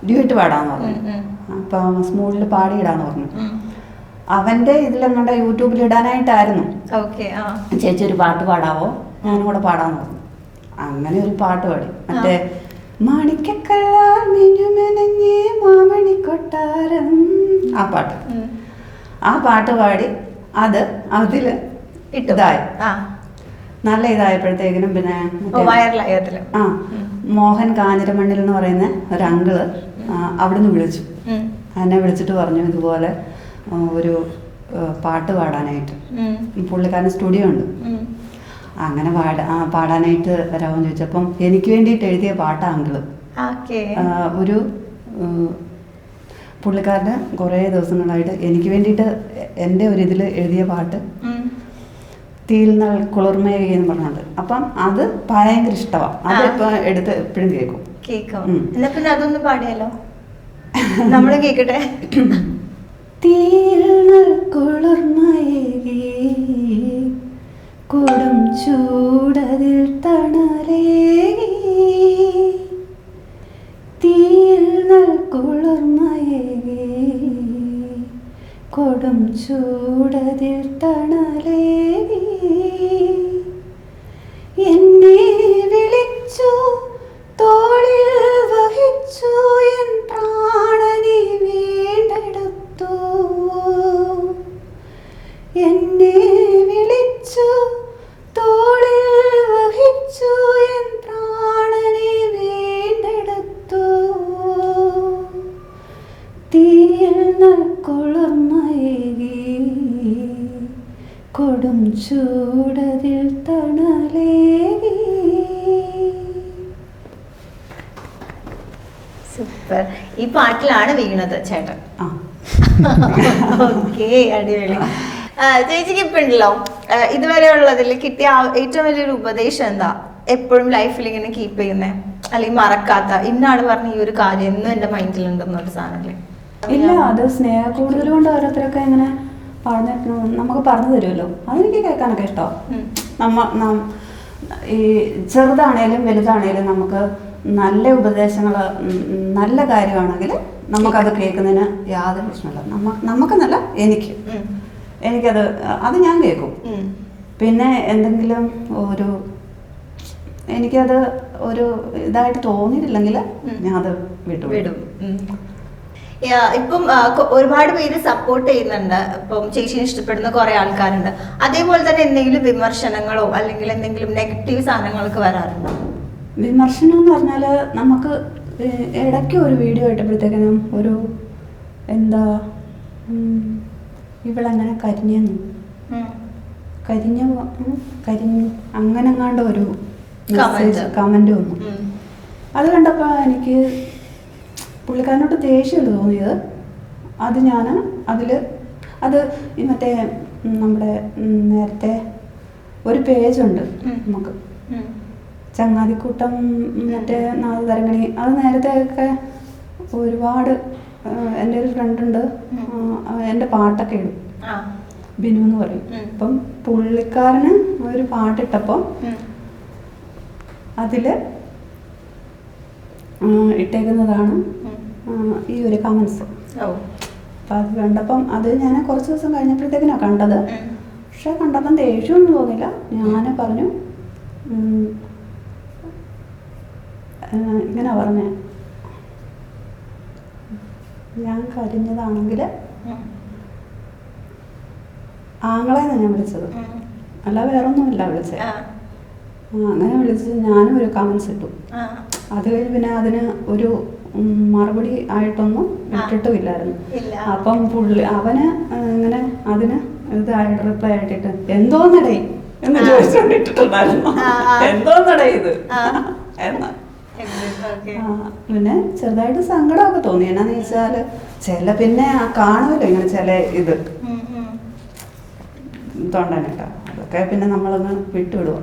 ഡ്യൂറ്റ് പാടാന്ന് പറഞ്ഞു. അപ്പം സ്കൂളിൽ പാടിയിടാന്ന് പറഞ്ഞു. അവൻ്റെ ഇതിലെങ്ങാണ്ട് യൂട്യൂബിൽ ഇടാനായിട്ടായിരുന്നു. ചേച്ചി ഒരു പാട്ട് പാടാവോ, ഞാനും കൂടെ പാടാന്ന് പറഞ്ഞു. അങ്ങനെ ഒരു പാട്ട് പാടി, മറ്റേ മാണിക്കക്കല്ലാൽ മിനുമെനഞ്ഞേ മാമണിക്കൊട്ടാരം, ആ പാട്ട്. ആ പാട്ട് പാടി അത് അതില് ഇതായി, നല്ല ഇതായപ്പോഴത്തേക്കിനും പിന്നെ മോഹൻ കാഞ്ഞിരമണ്ണിൽ എന്ന് പറയുന്ന ഒരു അങ്കിള് അവിടുന്ന് വിളിച്ചു. എന്നെ വിളിച്ചിട്ട് പറഞ്ഞു ഇതുപോലെ ഒരു പാട്ട് പാടാനായിട്ട്. പുള്ളിക്കാരന് സ്റ്റുഡിയോ ഉണ്ട്. അങ്ങനെ പാടാനായിട്ട് വരാമെന്ന് ചോദിച്ചപ്പം എനിക്ക് വേണ്ടിയിട്ട് എഴുതിയ പാട്ടാ അങ്കിള്. ഒരു പുള്ളിക്കാരന് കുറേ ദിവസങ്ങളായിട്ട് എനിക്ക് വേണ്ടിയിട്ട് എൻ്റെ ഒരു ഇതിൽ എഴുതിയ പാട്ട് തീയിൽ കുളിർമേകി എന്ന് പറഞ്ഞുണ്ട്. അപ്പം അത് ഭയങ്കര ഇഷ്ടമാണ്. അതിപ്പോ എടുത്ത് എപ്പോഴും കേൾക്കും. എന്നാ പിന്നെ അതൊന്ന് പാടിയാലോ, നമ്മള് കേക്കട്ടെ. തീയിൽ കുളിർമയേകി കൊടും ചൂടതിൽ തണലേകി, തീയിൽ കുളിർമയേകി കൊടും ചൂടതിൽ തണലേകി, എന്നെ വിളിച്ചു തോളിൽ വഹിച്ചു എൻ പ്രാണനെ വീണ്ടെടുത്തു, എന്നെ വിളിച്ചു തോളിൽ വഹിച്ചു എൻ പ്രാണനെ വീണ്ടെടുത്തു, തീയിൽ കുളിർമയേകി കൊടും ചൂടതിൽ തണലേകി. സൂപ്പർ. ഈ പാട്ടിലാണ് വീണത് ചേട്ടൻ. ഓക്കേ, അടിപൊളി. ചേച്ചിക്ക് ഇപ്പൊ ഉണ്ടല്ലോ ഇതുവരെ ഉള്ളതിൽ കിട്ടിയ ഏറ്റവും വലിയൊരു ഉപദേശം എന്താ? എപ്പോഴും ലൈഫിൽ ഇങ്ങനെ കീപ്പ് ചെയ്യുന്നേ, അല്ലെങ്കിൽ മറക്കാത്ത, ഇന്നാണ് പറഞ്ഞ ഈ ഒരു കാര്യം എന്നും എന്റെ മൈൻഡിലുണ്ടെന്നൊരു സാധനല്ലേ? ഇല്ല, അത് സ്നേഹ കൂടുതൽ കൊണ്ട് ഓരോരുത്തരൊക്കെ ഇങ്ങനെ പറഞ്ഞിട്ട് നമുക്ക് പറഞ്ഞു തരുമല്ലോ. അതെനിക്ക് കേൾക്കാനൊക്കെ ഇഷ്ടമാണ്. ഈ ചെറുതാണേലും വലുതാണേലും നമുക്ക് നല്ല ഉപദേശങ്ങൾ, നല്ല കാര്യമാണെങ്കിൽ നമുക്കത് കേൾക്കുന്നതിന് യാതൊരു പ്രശ്നമില്ല. നമുക്കെന്നല്ല, എനിക്കത് ഞാൻ കേൾക്കും. പിന്നെ എന്തെങ്കിലും ഒരു എനിക്കത് ഒരു ഇതായിട്ട് തോന്നിയിട്ടില്ലെങ്കിൽ ഞാൻ അത് വിടും. ഇപ്പം ഒരുപാട് പേര് സപ്പോർട്ട് ചെയ്യുന്നുണ്ട്. ഇപ്പം ചേച്ചിനെ ഇഷ്ടപ്പെടുന്ന കുറെ ആൾക്കാരുണ്ട്. അതേപോലെ തന്നെ എന്തെങ്കിലും വിമർശനങ്ങളോ അല്ലെങ്കിൽ എന്തെങ്കിലും നെഗറ്റീവ് സാധനങ്ങളൊക്കെ വരാറുണ്ടോ? വിമർശനം എന്ന് പറഞ്ഞാൽ നമുക്ക് ഇടയ്ക്ക് ഒരു വീഡിയോ ഇട്ടപ്പോഴത്തേക്കിനും ഒരു എന്താ ഇവളെങ്ങനെ കരിഞ്ഞു അങ്ങനെങ്ങാണ്ട് ഒരു കമന്റ് വന്നു. അത് കണ്ടപ്പോൾ എനിക്ക് പുള്ളിക്കാരനോട് ദേഷ്യമുണ്ട് തോന്നിയത്. അത് ഞാൻ അത് മറ്റേ നമ്മുടെ നേരത്തെ ഒരു പേജുണ്ട് നമുക്ക് ചങ്ങാതിക്കൂട്ടം മറ്റേ നാദതരംഗിണി. അത് നേരത്തെ ഒക്കെ ഒരുപാട് എൻ്റെ ഒരു ഫ്രണ്ടുണ്ട്, എൻ്റെ പാട്ടൊക്കെ ഇടും, ബിനു എന്ന് പറയും. അപ്പം പുള്ളിക്കാരന് ഒരു പാട്ടിട്ടപ്പോൾ അതിൽ ഇട്ടേക്കുന്നതാണ് ഈ ഒരു കമൻസ്. അപ്പം അത് കണ്ടപ്പം അത് ഞാൻ കുറച്ച് ദിവസം കഴിഞ്ഞപ്പോഴത്തേക്കിനാണ് കണ്ടത്. പക്ഷെ കണ്ടപ്പം ദേഷ്യമൊന്നും തോന്നില്ല. ഞാൻ പറഞ്ഞു ഇങ്ങനെ പറഞ്ഞേ, ഞാൻ കരിഞ്ഞതാണെങ്കിൽ ആങ്ങളെന്നാണ് ഞാൻ വിളിച്ചത്, അല്ല വേറൊന്നുമില്ല വിളിച്ചത്. അങ്ങനെ വിളിച്ച് ഞാനും ഒരു കമൻസ് ഇട്ടു. അത് കഴിഞ്ഞ് പിന്നെ അതിന് ഒരു മറുപടി ആയിട്ടൊന്നും ഇട്ടിട്ടുമില്ലായിരുന്നു. അപ്പം അവന് ഇങ്ങനെ അതിന് ഇതായിട്ട് റിപ്ലൈ ആയിട്ടിട്ട് എന്തോന്നടേ എന്ന് ചോദിച്ചോണ്ടിട്ടുണ്ടായിരുന്നു. എന്തോന്നടേ ഇത് എന്നാ. പിന്നെ ചെറുതായിട്ട് സങ്കടമൊക്കെ തോന്നി. എന്നാന്ന് വെച്ചാല് പിന്നെ കാണുമല്ലോ ഇങ്ങനെ ചില ഇത് തൊണ്ടനട്ടോ, അതൊക്കെ പിന്നെ നമ്മളൊന്ന് വിട്ടുവിടുക.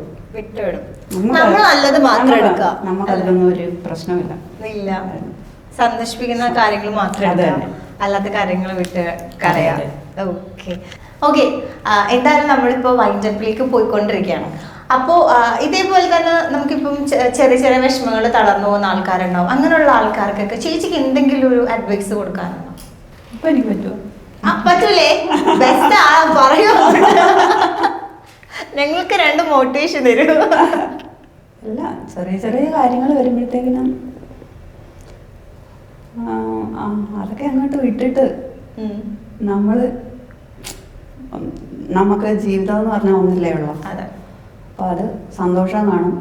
നമുക്കതിലൊന്നും ഒരു പ്രശ്നമില്ല. സന്തോഷിപ്പിക്കുന്ന കാര്യങ്ങൾ മാത്രമേ, അല്ലാത്ത കാര്യങ്ങൾ വിട്ട് കളയാം. ഓക്കെ, എന്തായാലും നമ്മളിപ്പോ വൈൻഡപ്പിലേക്ക് പോയിക്കൊണ്ടിരിക്കുകയാണ്. അപ്പോൾ ഇതേപോലെ തന്നെ നമുക്കിപ്പം ചെറിയ ചെറിയ വിഷമങ്ങൾ തളർന്നു പോകുന്ന ആൾക്കാരുണ്ടാവും. അങ്ങനെയുള്ള ആൾക്കാർക്കൊക്കെ ചേച്ചിക്ക് എന്തെങ്കിലും ഒരു അഡ്വൈസ് കൊടുക്കാനുണ്ടോ? ഇപ്പൊ എനിക്ക് പറ്റുമോ? പറ്റൂലേ? ബെസ്റ്റ് പറയൂ, ഞങ്ങൾക്ക് 2 മോട്ടിവേഷൻ തരൂ. അല്ല, ചെറിയ ചെറിയ കാര്യങ്ങൾ വരുമ്പോഴത്തേക്കിനും അതൊക്കെ അങ്ങോട്ട് വിട്ടിട്ട് നമുക്ക് ജീവിതം എന്ന് പറഞ്ഞാൽ ഒന്നില്ലേ ഉള്ളൂ. അപ്പോൾ അത് സന്തോഷം കാണും,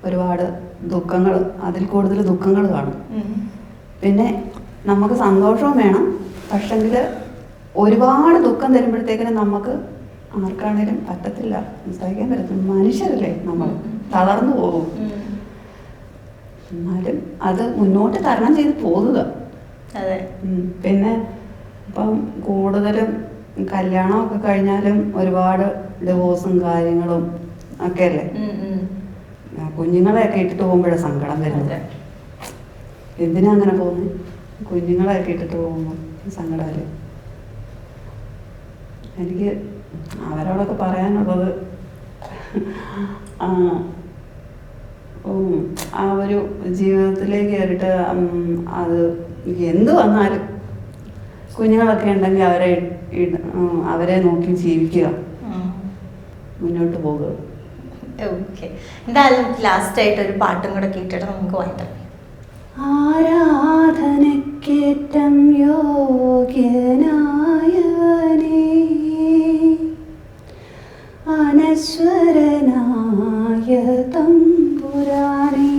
ഒരുപാട് ദുഃഖങ്ങൾ, അതിൽ കൂടുതൽ ദുഃഖങ്ങൾ കാണും. പിന്നെ നമുക്ക് സന്തോഷവും വേണം, പക്ഷെങ്കിൽ ഒരുപാട് ദുഃഖം തരുമ്പോഴത്തേക്കിനും നമുക്ക് ആർക്കാണേലും പറ്റത്തില്ല, സഹിക്കാൻ പറ്റത്തില്ല. മനുഷ്യരല്ലേ നമ്മൾ, തളർന്നു പോകും. എന്നാലും അത് മുന്നോട്ട് തരണം ചെയ്ത് പോകുക. പിന്നെ ഇപ്പം കൂടുതലും കല്യാണമൊക്കെ കഴിഞ്ഞാലും ഒരുപാട് ഡിവോഴ്സും കാര്യങ്ങളും ഒക്കെ അല്ലേ. കുഞ്ഞുങ്ങളെയൊക്കെ ഇട്ടിട്ട് പോകുമ്പോഴാണ് സങ്കടം വരുന്നത്. എന്തിനാ അങ്ങനെ പോകുന്നത്? കുഞ്ഞുങ്ങളെയൊക്കെ ഇട്ടിട്ട് പോകുമ്പോൾ സങ്കടമല്ലേ. എനിക്ക് അവരോടൊക്കെ പറയാനുള്ളത്, ആ ഒരു ജീവിതത്തിലേക്ക് കയറിയിട്ട് അത് എന്ത് വന്നാലും കുഞ്ഞുങ്ങളൊക്കെ ഉണ്ടെങ്കിൽ അവരെ നോക്കി ജീവിക്കുക, മുന്നോട്ട് പോകുക. ഓക്കെ, എന്തായാലും ലാസ്റ്റ് ആയിട്ട് ഒരു പാട്ടും കൂടെ കേട്ടിട്ട് നമുക്ക് വായിക്കാം. ആരാധനക്കേറ്റം യോഗ്യനായവനേ, അനശ്വരനായ തമ്പുരാനേ,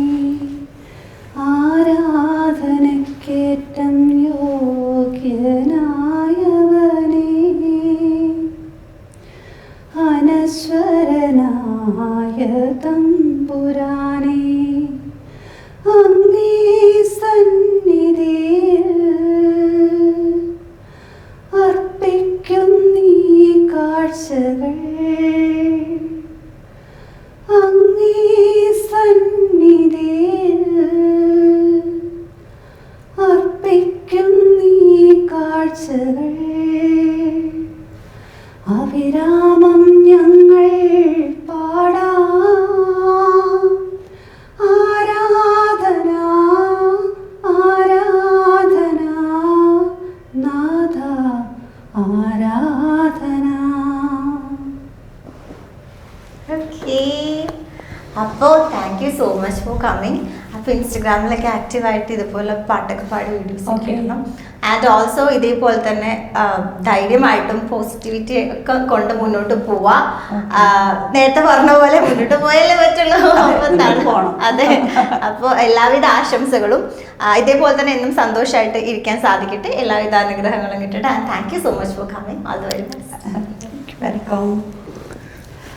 ആരാധനക്കേറ്റം യോഗ്യനായവനേ, അനശ്വരനായ തമ്പുരാനേ, അങ്ങേ സന്നിധിയിൽ അർപ്പിക്കുന്നീ കാഴ്ചകൾ, അങ്ങേ സന്നിധിയിൽ അർപ്പിക്കുന്നീ കാഴ്ചകൾ, അവിരാമം ഞങ്ങൾ പാടാം ആരാധന ആരാധന നാഥ ആരാധന. ഓക്കെ, അപ്പോൾ കമ്മിങ്. അപ്പോൾ ഇൻസ്റ്റഗ്രാമിലൊക്കെ ആക്റ്റീവായിട്ട് ഇതുപോലെ പാട്ടൊക്കെ പാടി വീഡിയോസ് ഒക്കെ ഇടണം. ആൻഡ് ഓൾസോ ഇതേപോലെ തന്നെ ധൈര്യമായിട്ടും പോസിറ്റിവിറ്റി ഒക്കെ കൊണ്ട് മുന്നോട്ട് പോവാ. നേരത്തെ പറഞ്ഞ പോലെ മുന്നോട്ട് പോയാലേ പറ്റുള്ളൂ. അതെ, അപ്പോൾ എല്ലാവിധ ആശംസകളും. ഇതേപോലെ തന്നെ എന്നും സന്തോഷമായിട്ട് ഇരിക്കാൻ സാധിക്കട്ടെ. എല്ലാവിധ അനുഗ്രഹങ്ങളും കിട്ടട്ടെ. And thank you so much for coming. All the very best. Welcome.